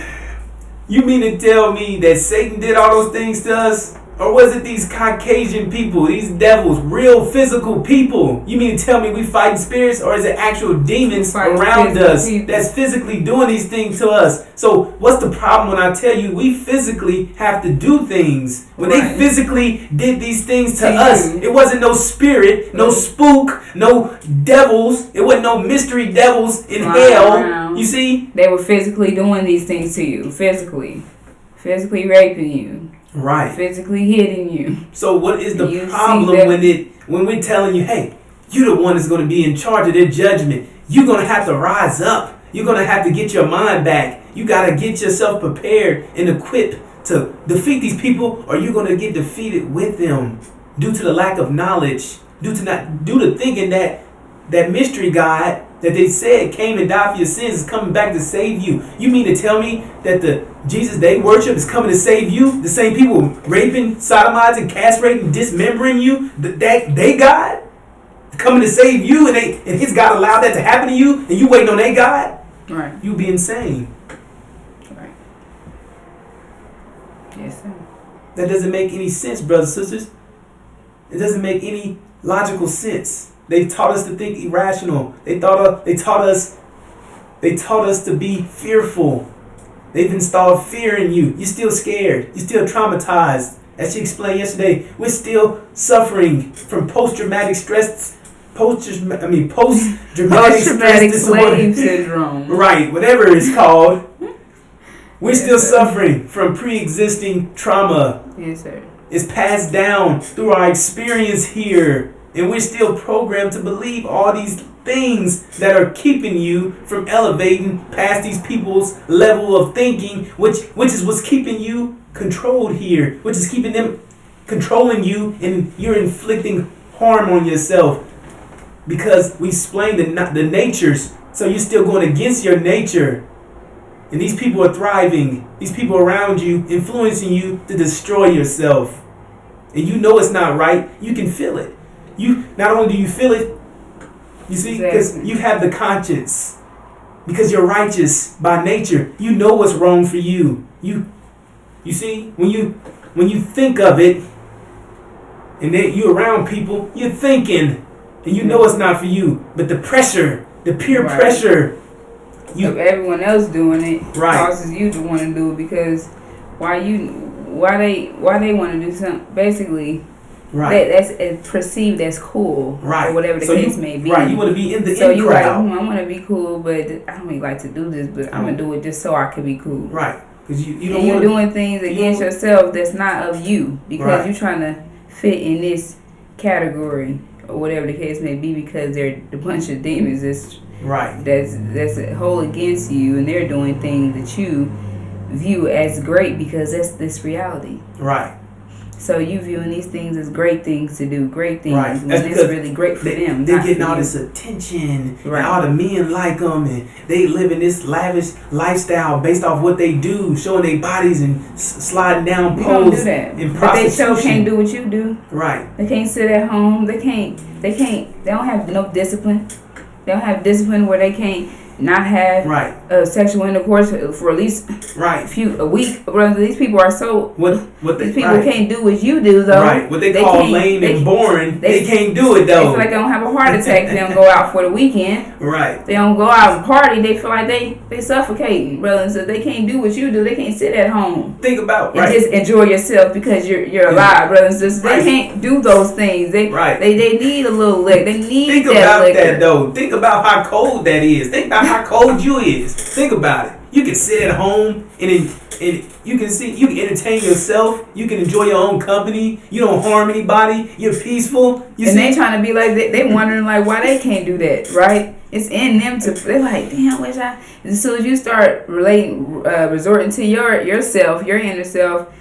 You mean to tell me that Satan did all those things to us? Or was it these Caucasian people, these devils, real physical people? You mean to tell me we fighting spirits, or is it actual demons around us that's physically doing these things to us? So what's the problem when I tell you we physically have to do things? When they physically did these things to us, it wasn't no spirit, no spook, no devils. It wasn't no mystery devils in hell. You see? They were physically doing these things to you. Physically raping you. Right. Physically hitting you. So what is the problem when we're telling you, hey, you're the one that's going to be in charge of their judgment. You're going to have to rise up. You're going to have to get your mind back. You got to get yourself prepared and equipped to defeat these people, or you're going to get defeated with them due to the lack of knowledge, due to thinking that mystery God that they said came and died for your sins is coming back to save you. You mean to tell me that the Jesus they worship is coming to save you? The same people raping, sodomizing, castrating, dismembering you, that they God coming to save you, and his God allowed that to happen to you, and you waiting on their God? Right. You be insane. Right. Yes, sir. That doesn't make any sense, brothers and sisters. It doesn't make any logical sense. They taught us to think irrational. They taught us to be fearful. They've installed fear in you. You're still scared. You're still traumatized. As she explained yesterday, we're still suffering from post-traumatic stress disorder. Slave syndrome. Right, whatever it's called. We're still suffering from pre-existing trauma. Yes, sir. It's passed down through our experience here. And we're still programmed to believe all these things that are keeping you from elevating past these people's level of thinking, which is what's keeping you controlled here, which is keeping them controlling you, and you're inflicting harm on yourself because we explained the natures. So you're still going against your nature. And these people are thriving. These people around you influencing you to destroy yourself. And you know it's not right. You can feel it. You not only do you feel it, you see, because you have the conscience, because you're righteous by nature. You know what's wrong for you. You see, when you think of it, and then you're around people, you're thinking, and you know it's not for you. But the pressure, the peer pressure, of everyone else doing it causes you to want to do it, because why they want to do something basically. Right. That's perceived as cool. Right. Or whatever the case may be. Right. You want to be in the so in you crowd. Like, I want to be cool, but I don't really like to do this, but I'm going to do it just so I can be cool. Right. Because you're doing things against yourself that's not of you, because you're trying to fit in this category or whatever the case may be, because they're a bunch of demons that's a whole against you, and they're doing things that you view as great because that's this reality. Right. So you viewing these things as great things to do, great things, when that's it's really great for them. They're getting all this attention, and all the men like them, and they live in this lavish lifestyle based off what they do, showing their bodies and sliding down poles. Don't do that. And but they sure can't do what you do. Right. They can't sit at home. They don't have no discipline. They don't have discipline where they can't not have sexual intercourse for at least a week. Brother, these people are so these people can't do what you do though. Right. What they call lame and boring, they can't do it though. They feel like they don't have a heart attack. They don't go out for the weekend. Right. They don't go out and party. They feel like they suffocating, brother. So they can't do what you do. They can't sit at home. Think about and just enjoy yourself because you're alive, brother and sisters. They can't do those things. They need a little lick. They need Think that about liquor. that though. Think about how cold that is. Think about how cold you is. Think about it. You can sit at home and you can entertain yourself. You can enjoy your own company. You don't harm anybody. You're peaceful. They trying to be like they wondering like why they can't do that, right? It's in them to. They're like, damn, wish I. As soon as you start resorting to yourself, your inner self,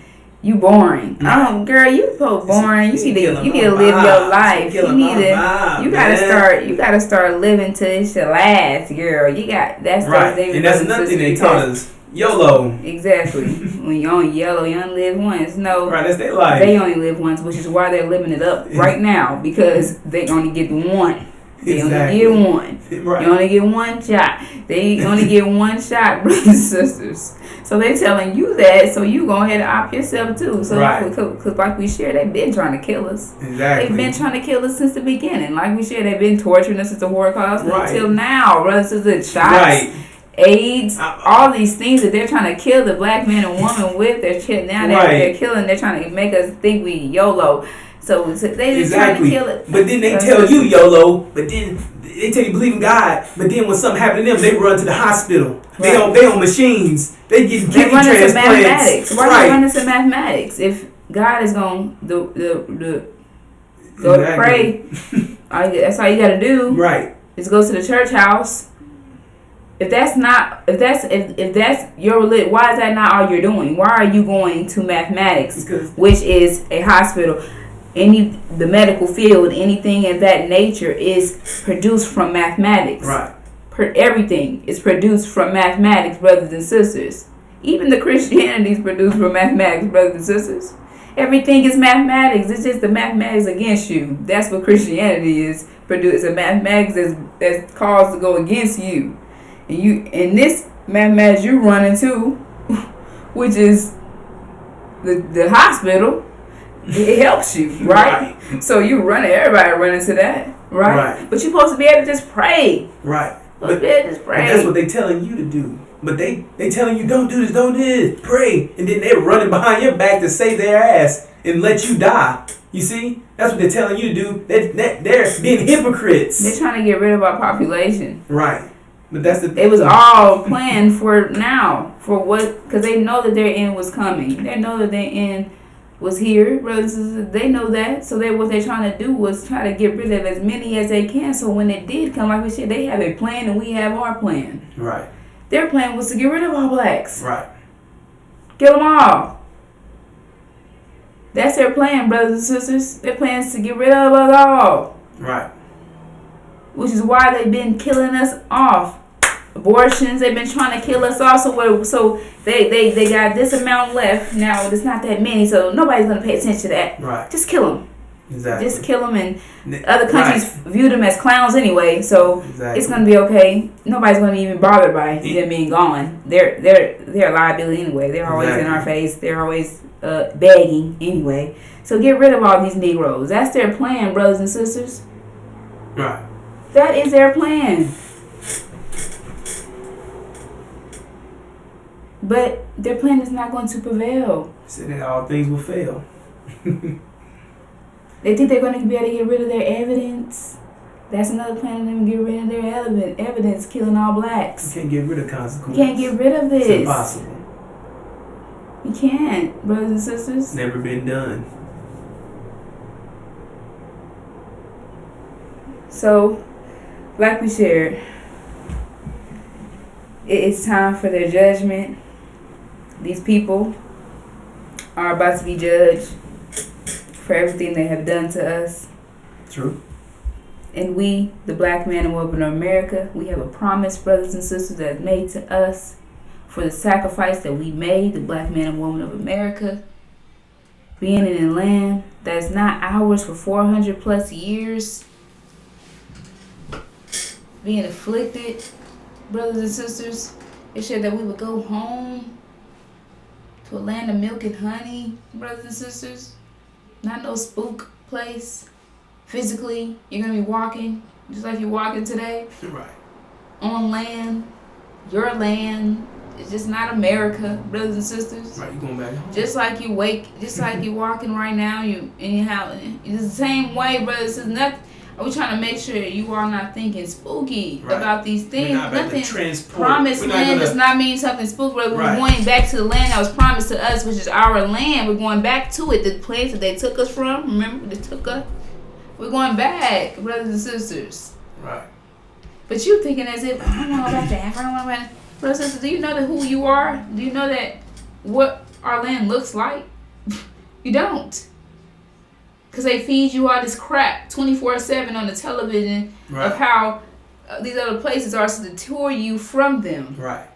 You boring. Oh, girl, you so boring. You need to live your life. You gotta start living till it's your last, girl. You got that's right. And that's another thing they taught us. YOLO. Exactly. When you're on YOLO, you only live once. No, right, that's their life. They only live once, which is why they're living it up right now, because they only get one. They exactly. only get one. Right. You only get one shot. They only get one shot, brothers and sisters. So they're telling you that, so you go ahead and opt yourself too. So, because like we shared, they've been trying to kill us. Exactly. They've been trying to kill us since the beginning. Like we shared, they've been torturing us since the Holocaust until now, brothers and sisters. Shots, AIDS, all these things that they're trying to kill the black man and woman with. They're killing. They're trying to make us think we YOLO. So they just trying to kill it. But then they tell you YOLO, but then they tell you believe in God, but then when something happens to them, they run to the hospital. Right. They on machines. They get kidney transplants. Mathematics. Why are they running to mathematics? If God is going to go to pray, that's all you got to do. Right. Is go to the church house. If that's your religion, why is that not all you're doing? Why are you going to mathematics, which is a hospital? The medical field, anything of that nature is produced from mathematics. Right. Everything is produced from mathematics, brothers and sisters. Even the Christianity is produced from mathematics, brothers and sisters. Everything is mathematics. It's just the mathematics against you. That's what Christianity is produced. It's a mathematics that's caused to go against you. And this mathematics you run into, which is the hospital. It helps you, right? So everybody running to that, right? But you're supposed to be able to just pray. Right. But that's what they telling you to do. But they telling you don't do this, don't do this, pray. And then they're running behind your back to save their ass and let you die. You see? That's what they're telling you to do. They're being hypocrites. They're trying to get rid of our population. Right. But that's the thing. It was all planned for now. For what? Because they know that their end was coming. They know that their end was here, brothers and sisters. They know that. So what they're trying to do was try to get rid of as many as they can. So when it did come, like we said, they have a plan and we have our plan. Right. Their plan was to get rid of all blacks. Right. Kill them all. That's their plan, brothers and sisters. Their plan is to get rid of us all. Right. Which is why they've been killing us off. Abortions, they've been trying to kill us off. So they got this amount left. Now, it's not that many, so nobody's going to pay attention to that. Right. Just kill them. Exactly. Just kill them, and other countries view them as clowns anyway, so it's going to be okay. Nobody's going to even bother by them being gone. They're a liability anyway. They're always in our face. They're always begging anyway. So get rid of all these Negroes. That's their plan, brothers and sisters. Right. That is their plan. But their plan is not going to prevail. Said that all things will fail. They think they're going to be able to get rid of their evidence. That's another plan of them to get rid of their evidence, killing all blacks. You can't get rid of consequences. You can't get rid of this. It's impossible. You can't, brothers and sisters. It's never been done. So, like we shared, it's time for their judgment. These people are about to be judged for everything they have done to us. True. And we, the black man and woman of America, we have a promise, brothers and sisters, that's made to us for the sacrifice that we made, the black man and woman of America, being in a land that is not ours for 400 plus years, being afflicted, brothers and sisters. It said that we would go home to a land of milk and honey, brothers and sisters. Not no spook place. Physically, you're going to be walking just like you're walking today. Right. On land. Your land. It's just not America, brothers and sisters. Right, you going back home. Just like you're walking right now, it's the same way, brothers and sisters. We're trying to make sure you are not thinking spooky about these things. Nothing. Promised land does not mean something spooky. We're going back to the land that was promised to us, which is our land. We're going back to it, the place that they took us from. Remember, they took us. We're going back, brothers and sisters. Right. But you thinking as if, I don't want to go back to Africa. I don't want to go back. Brothers and sisters, do you know that who you are? Do you know that what our land looks like? You don't. Because they feed you all this crap 24/7 on the television of how these other places are to deter you from them. Right.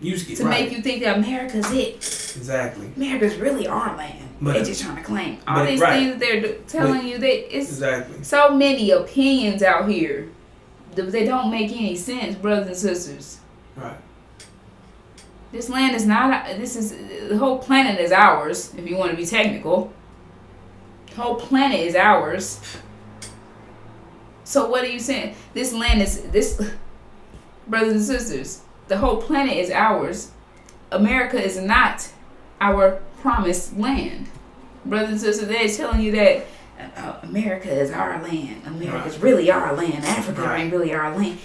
To make you think that America's it. Exactly. America's really our land. They're just trying to claim all these things that they're telling you. It's so many opinions out here. They don't make any sense, brothers and sisters. Right. This land is not. The whole planet is ours. If you want to be technical, the whole planet is ours. So what are you saying? This land is brothers and sisters. The whole planet is ours. America is not our promised land. Brothers and sisters, they're telling you that America is our land. America is really our land. Africa ain't really our land.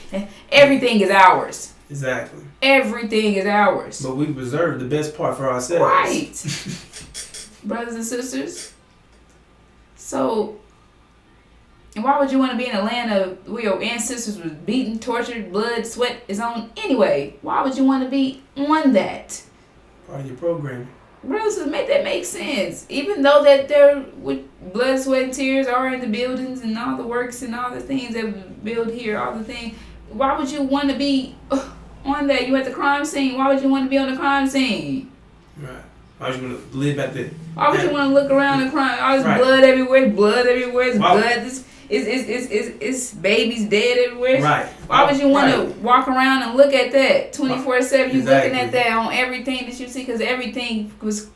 Everything is ours. Exactly. Everything is ours. But we reserve the best part for ourselves. Right. Brothers and sisters. So, and why would you want to be in a land of where your ancestors was beaten, tortured, blood, sweat is on anyway? Why would you want to be on that? Part of your programming. Brothers, make that make sense. Even though that there with blood, sweat, and tears are in the buildings and all the works and all the things that we build here, all the things, why would you want to be on that? You at the crime scene. Why would you want to be on the crime scene? Right. Why would you want to live at the... Why would you want to look around the crime? All this blood everywhere. It's blood. It's babies dead everywhere. Right. Why would you want to walk around and look at that 24/7? You looking at that on everything that you see, because everything was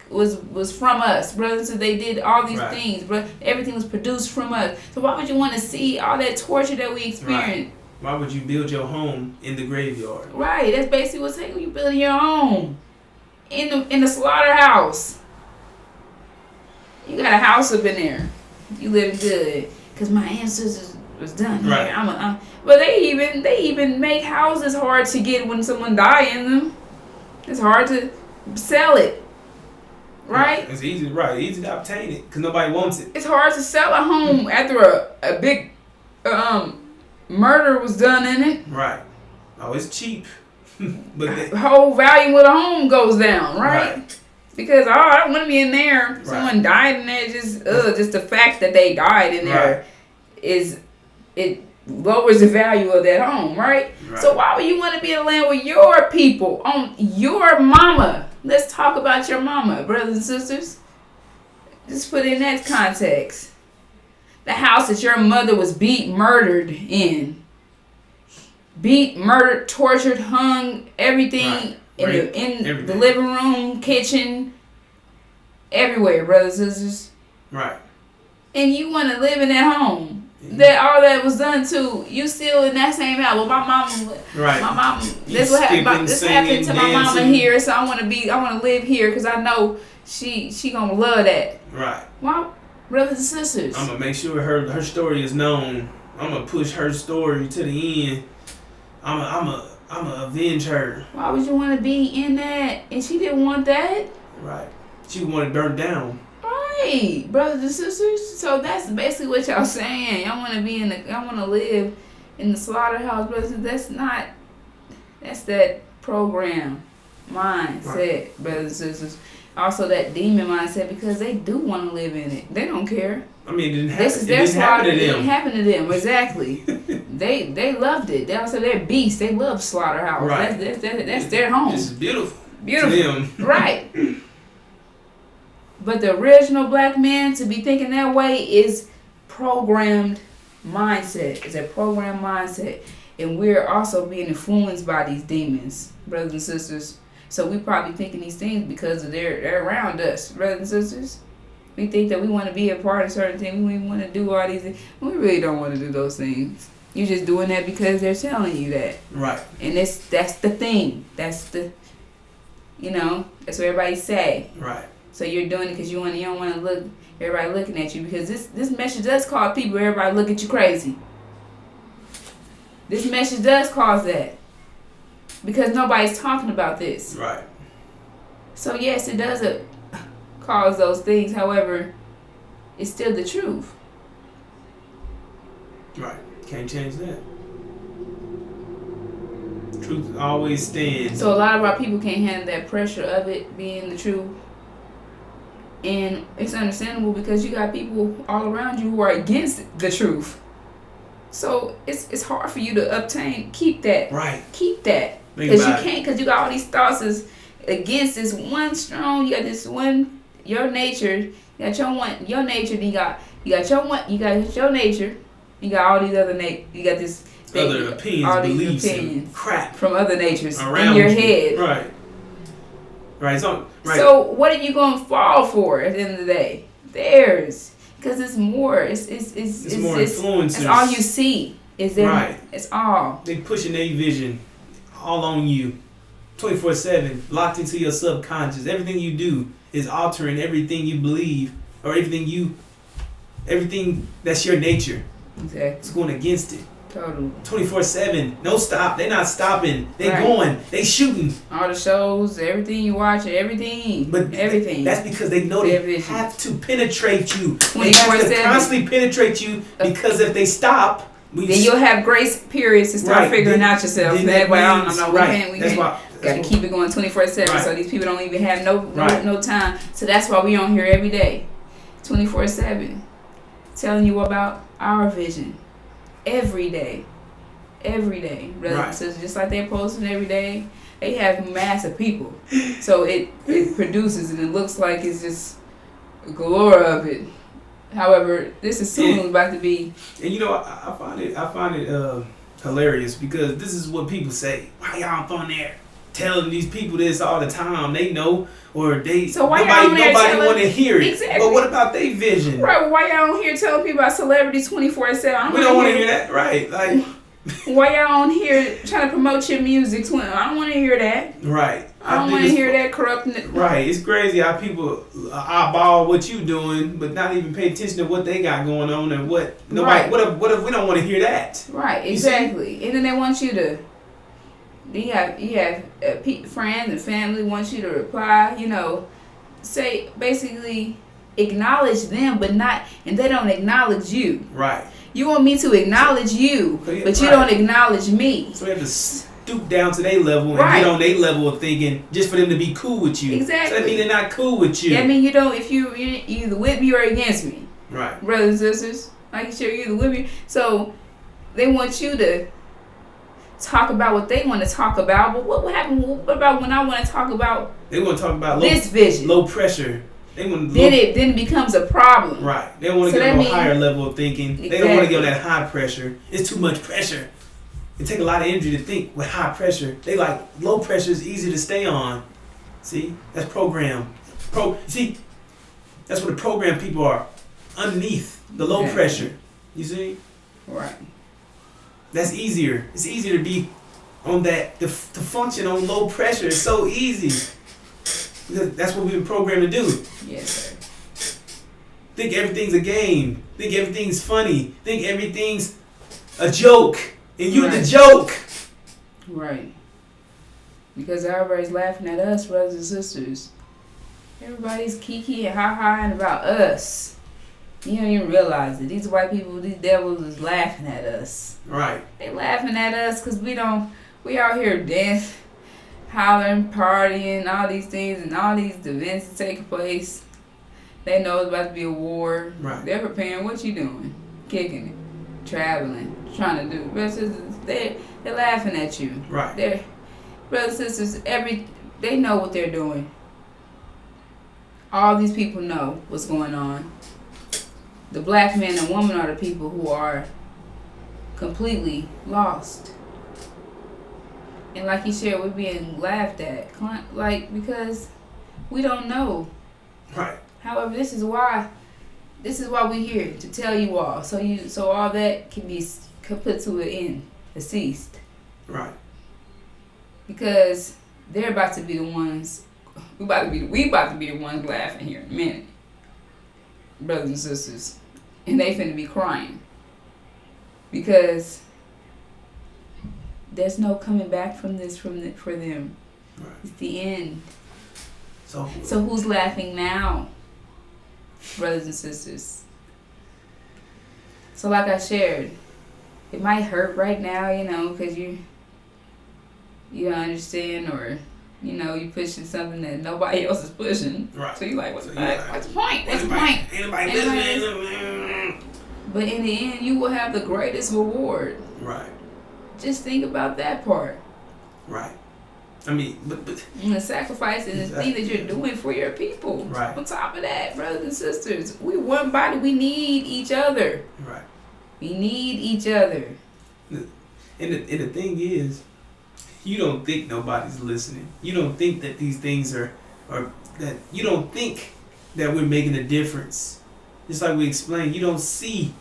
from us, brothers. So they did all these things, but everything was produced from us. So why would you want to see all that torture that we experienced? Why would you build your home in the graveyard? Right. That's basically what's saying. You building your home in the slaughterhouse. You got a house up in there. You living good. Because my ancestors was done here. Right. But they even make houses hard to get when someone die in them. It's hard to sell it. Right? It's easy, easy to obtain it because nobody wants it. It's hard to sell a home after a big murder was done in it. Right. Oh, it's cheap. But the whole value of the home goes down, right? Because I don't want to be in there. Someone died in there. Just the fact that they died in there it lowers the value of that home, right? So why would you want to be in a land with your people, on your mama? Let's talk about your mama, brothers and sisters. Just put it in that context. The house that your mother was beat, murdered in. Beat, murdered, tortured, hung, everything in the living room, kitchen, everywhere, brothers and sisters. Right. And you want to live in that home. That all that was done to you, still in that same house. Well, my mama, my mama. This happened to my mama here, so I want to live here because I know she gonna love that. Right. Well, brothers and sisters, I'm gonna make sure her story is known. I'm gonna push her story to the end. I'm a avenge her. Why would you want to be in that? And she didn't want that. Right. She wanted burned down. Right, brothers and sisters. So that's basically what y'all saying. Y'all want to live in the slaughterhouse, brothers. That's that program mindset, brothers and sisters. Also that demon mindset, because they do want to live in it. They don't care. I mean, it didn't happen to them. It didn't happen to them, exactly. They loved it. They also, they're beasts. They love slaughterhouse. Right. That's their home. It's beautiful. Beautiful. To them. Right. But the original black man to be thinking that way is programmed mindset. It's a programmed mindset. And we're also being influenced by these demons, brothers and sisters. So we probably thinking these things because they're around us, brothers and sisters. We think that we want to be a part of certain things. We want to do all these things. We really don't want to do those things. You're just doing that because they're telling you that. Right. And that's the thing. That's the, that's what everybody say. Right. So you're doing it because you don't want to look, everybody looking at you, because this message does cause people, everybody look at you crazy. This message does cause that. Because nobody's talking about this. Right. So yes, it does cause those things. However, it's still the truth. Right. Can't change that. Truth always stands. So a lot of our people can't handle that pressure of it being the truth. And it's understandable because you got people all around you who are against the truth. So it's hard for you to keep that. Right. Keep that. Because you can't, because you got all these thoughts against this one strong, you got this one, your nature, you got your nature, then you got your nature, you got all these other you got this other opinions, all these beliefs, opinions crap from other natures around in your head. Right. Right. So what are you going to fall for at the end of the day? Theirs. Because it's more. It's more influencers. It's all you see. Is there? Right. It's all. They pushing their vision all on you, 24/7, locked into your subconscious. Everything you do is altering everything you believe, or everything that's your nature. Exactly. It's going against it. Totally. 24/7, no stop. They're not stopping. They going. They shooting. All the shows, everything you watch, everything. But everything. That's because they know they have to penetrate you. 24/7. They have to constantly penetrate you, because if they stop, then you'll have grace periods to start figuring out yourself. That's why I don't know. We can't. Got to keep it going 24/7. So these people don't even have no time. So that's why we on here every day, 24/7, telling you about our vision. Every day, brothers and sisters, just like they're posting every day, they have massive people, so it produces and it looks like it's just a galore of it. However, this is soon about to be. And I find it hilarious, because this is what people say. Why y'all up on there telling these people this all the time? They know, or they nobody want to hear it. Exactly. But what about their vision? Right. Well, why y'all on here telling people about celebrities 24/7? We don't want to hear that. Right. Like, why y'all on here trying to promote your music? I don't want to hear that. Right. I don't want to hear that corrupting. Right. It's crazy how people eyeball what you doing, but not even pay attention to what they got going on, and what nobody. Right. What if we don't want to hear that? Right. Exactly. And then they want you to. You have friends and family want you to reply. Say basically acknowledge them, but not, and they don't acknowledge you. Right. You want me to acknowledge you, but you don't acknowledge me. So we have to stoop down to their level and get on their level of thinking, just for them to be cool with you. Exactly. So that means they're not cool with you. I mean, you don't. If you're either with me or against me. Right. Brothers and sisters, like you share, you're either with me. So they want you to talk about what they want to talk about. But what happened? What about when I want to talk about? They want to talk about this vision. Low pressure. Then it becomes a problem. Right. They want to get on a higher level of thinking. Exactly. They don't want to get on that high pressure. It's too much pressure. It takes a lot of energy to think with high pressure. They like low pressure is easy to stay on. See? That's program. See? That's what the program people are. Underneath the low pressure. You see? Right. That's easier. It's easier to be on that. To function on low pressure is so easy. That's what we've been programmed to do. Yes, sir. Think everything's a game. Think everything's funny. Think everything's a joke. And you're the joke. Right. Because everybody's laughing at us, brothers and sisters. Everybody's kiki and ha-haing about us. You don't even realize it. These white people, these devils is laughing at us. Right. They laughing at us because we out here dancing, hollering, partying, all these things, and all these events taking place. They know it's about to be a war. Right. They're preparing. What you doing? Kicking it, traveling, trying to do. Brothers and sisters, they're laughing at you. Right. They're brothers and sisters. They know what they're doing. All these people know what's going on. The black man and woman are the people who are completely lost. And like you said, we're being laughed at, like, because we don't know. Right. However, this is why we're here, to tell you all, so all that can be put to an end, ceased. Right. Because they're about to be the ones. We about to be the ones laughing here in a minute, brothers and sisters, and they finna be crying because there's no coming back from this for them. Right. It's the end. So who's laughing now, brothers and sisters? So like I shared, it might hurt right now, because you don't understand, or You pushing something that nobody else is pushing. Right. So you like, what's So the point? What's the point? What's the point? Anybody listening? But in the end, you will have the greatest reward. Right. Just think about that part. Right. I mean, but and the sacrifice and the thing that you're doing for your people. Right. On top of that, brothers and sisters, we one body. We need each other. Right. We need each other. And the thing is, you don't think nobody's listening. You don't think that these things are that you don't think that we're making a difference. Just like we explained, you don't see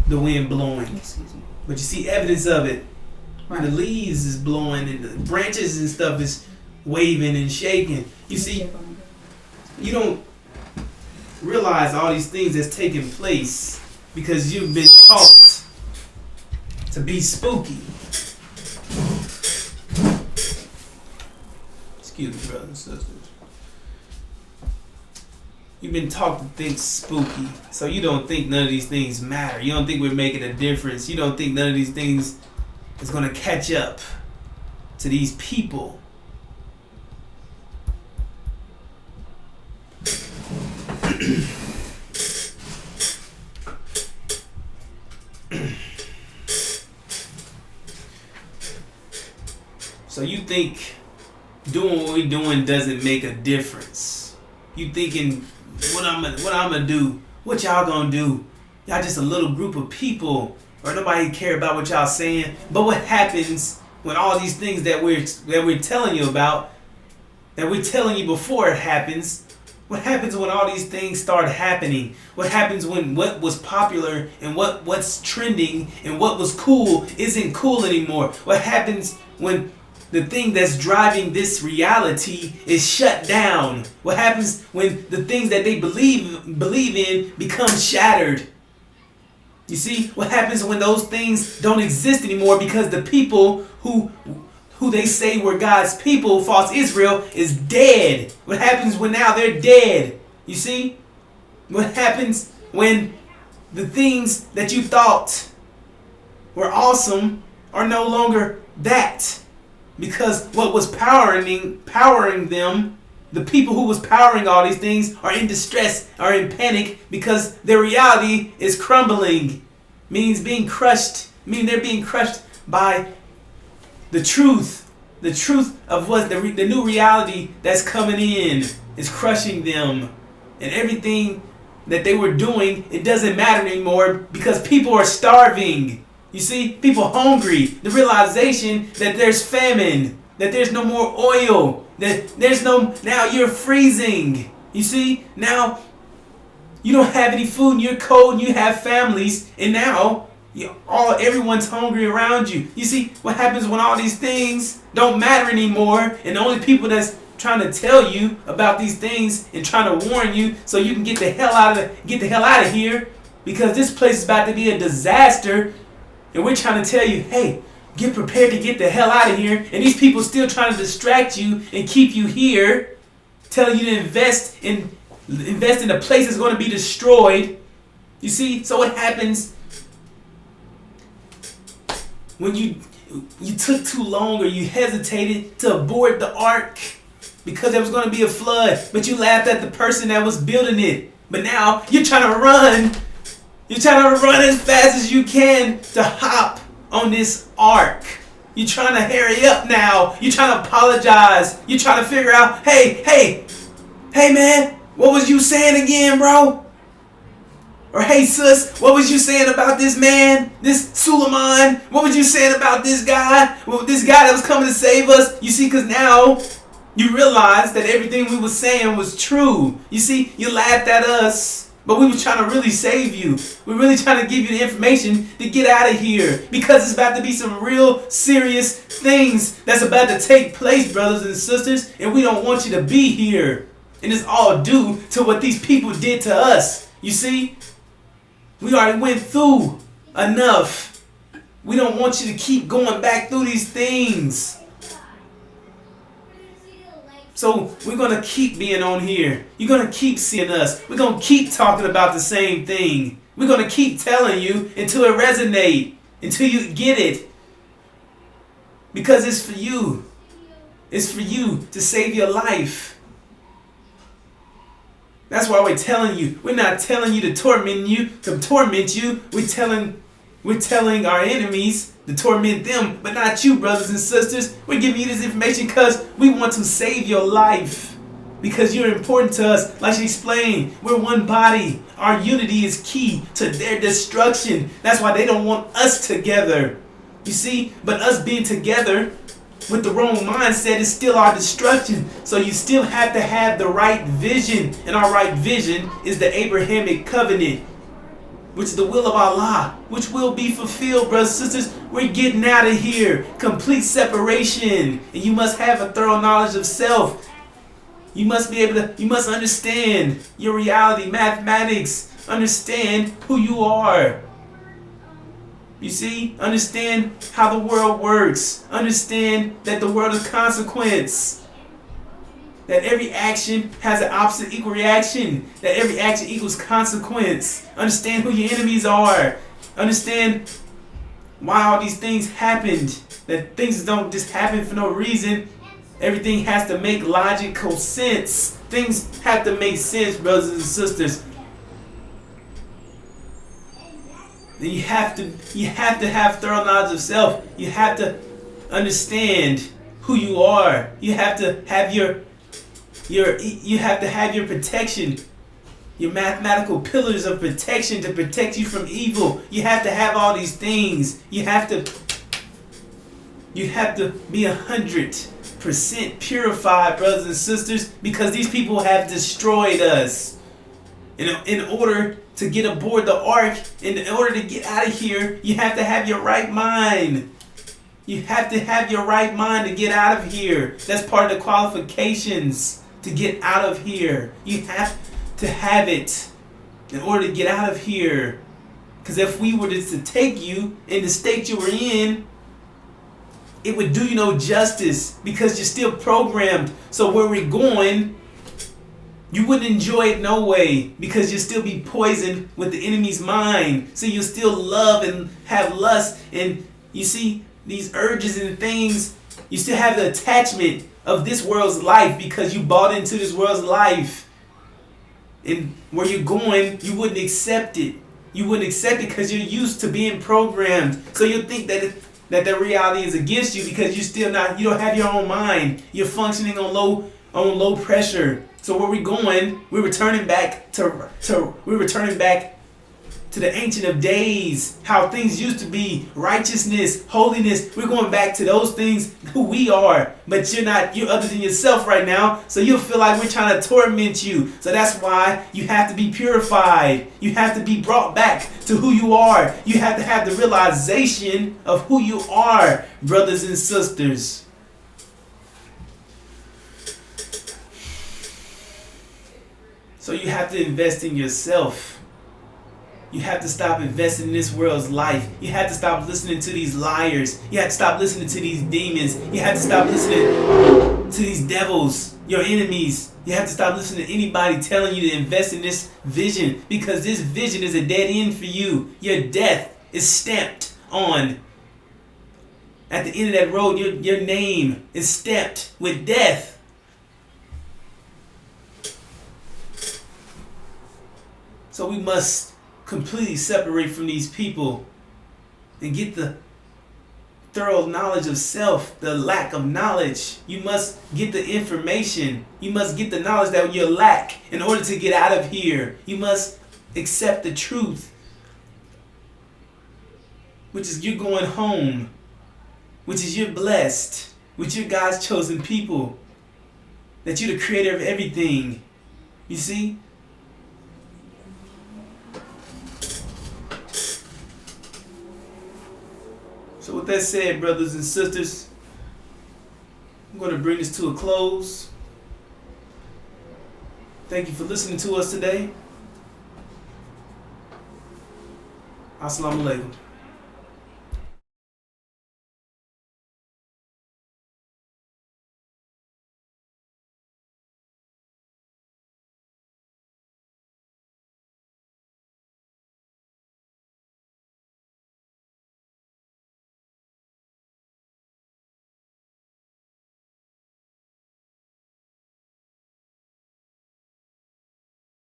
the wind blowing, but you see evidence of it. Right. The leaves is blowing and the branches and stuff is waving and shaking. You see, you don't realize all these things that's taking place because you've been taught to be spooky. Excuse me, brothers and sisters. You've been taught to think spooky, so you don't think none of these things matter. You don't think we're making a difference. You don't think none of these things is going to catch up to these people. So you think doing what we're doing doesn't make a difference. You thinking what I'm gonna do, what y'all gonna do? Y'all just a little group of people, or nobody care about what y'all saying. But what happens when all these things that we're telling you about, that we're telling you before it happens? What happens when all these things start happening? What happens when what was popular and what's trending and what was cool isn't cool anymore? What happens when the thing that's driving this reality is shut down? What happens when the things that they believe in become shattered? You see, what happens when those things don't exist anymore because the people who they say were God's people, false Israel, is dead? What happens when now they're dead? You see? What happens when the things that you thought were awesome are no longer that? Because what was powering them, the people who was powering all these things are in distress, are in panic because their reality is crumbling. Means being crushed. They're being crushed by the truth. The truth of what the new reality that's coming in is crushing them. And everything that they were doing, it doesn't matter anymore because people are starving. You see, people hungry. The realization that there's famine, that there's no more oil, that there's no, now you're freezing. You see, now you don't have any food and you're cold and you have families, and now everyone's hungry around you. You see, what happens when all these things don't matter anymore, and the only people that's trying to tell you about these things and trying to warn you so you can get the hell out of here, because this place is about to be a disaster. And we're trying to tell you, hey, get prepared to get the hell out of here. And these people still trying to distract you and keep you here, telling you to invest in a place that's going to be destroyed. You see? So what happens when you took too long or you hesitated to abort the ark because there was going to be a flood, but you laughed at the person that was building it. But now you're trying to run. You're trying to run as fast as you can to hop on this ark. You're trying to hurry up now. You're trying to apologize. You're trying to figure out, hey man, what was you saying again, bro? Or hey sis, what was you saying about this man, this Suleiman? What was you saying about this guy? Well, this guy that was coming to save us? You see, because now you realize that everything we were saying was true. You see, you laughed at us, but we were trying to really save you. We're really trying to give you the information to get out of here, because it's about to be some real serious things that's about to take place, brothers and sisters, and we don't want you to be here. And it's all due to what these people did to us. You see? We already went through enough. We don't want you to keep going back through these things. So we're going to keep being on here. You're going to keep seeing us. We're going to keep talking about the same thing. We're going to keep telling you until it resonates, until you get it. Because it's for you. It's for you to save your life. That's why we're telling you. We're not telling you to torment you. We're telling our enemies to torment them, but not you, brothers and sisters. We're giving you this information because we want to save your life. Because you're important to us. Like she explained, we're one body. Our unity is key to their destruction. That's why they don't want us together. You see, but us being together with the wrong mindset is still our destruction. So you still have to have the right vision. And our right vision is the Abrahamic covenant, which is the will of Allah, which will be fulfilled, brothers and sisters. We're getting out of here. Complete separation. And you must have a thorough knowledge of self. You must understand your reality, mathematics. Understand who you are. You see? Understand how the world works. Understand that the world is consequence. That every action has an opposite equal reaction. That every action equals consequence. Understand who your enemies are. Understand why all these things happened. That things don't just happen for no reason. Everything has to make logical sense. Things have to make sense, brothers and sisters. You have to have thorough knowledge of self. You have to understand who you are. You have to have your protection. Your mathematical pillars of protection to protect you from evil. You have to have all these things. You have to be 100% purified, brothers and sisters, because these people have destroyed us. In order to get aboard the ark, in order to get out of here, you have to have your right mind. You have to have your right mind to get out of here. That's part of the qualifications to get out of here. You have to have it in order to get out of here. Because if we were to take you in the state you were in, it would do you no justice, because you're still programmed. So where we're going, you wouldn't enjoy it no way, because you'll still be poisoned with the enemy's mind. So you'll still love and have lust, and you see these urges and things. You still have the attachment of this world's life because you bought into this world's life. And where you're going, you wouldn't accept it. You wouldn't accept it because you're used to being programmed. So you'll think that the reality is against you because you don't have your own mind. You're functioning on low pressure. So where we going, we're returning back to the Ancient of Days, how things used to be, righteousness, holiness. We're going back to those things, who we are. But you're other than yourself right now, so you'll feel like we're trying to torment you. So that's why you have to be purified. You have to be brought back to who you are. You have to have the realization of who you are, brothers and sisters. So you have to invest in yourself. You have to stop investing in this world's life. You have to stop listening to these liars. You have to stop listening to these demons. You have to stop listening to these devils, your enemies. You have to stop listening to anybody telling you to invest in this vision, because this vision is a dead end for you. Your death is stamped on. At the end of that road, your name is stamped with death. So we must completely separate from these people and get the thorough knowledge of self, the lack of knowledge. You must get the information. You must get the knowledge that you lack in order to get out of here. You must accept the truth, which is you're going home, which is you're blessed, which you're God's chosen people, that you're the creator of everything. You see? So with that said, brothers and sisters, I'm going to bring this to a close. Thank you for listening to us today. Assalamu alaikum.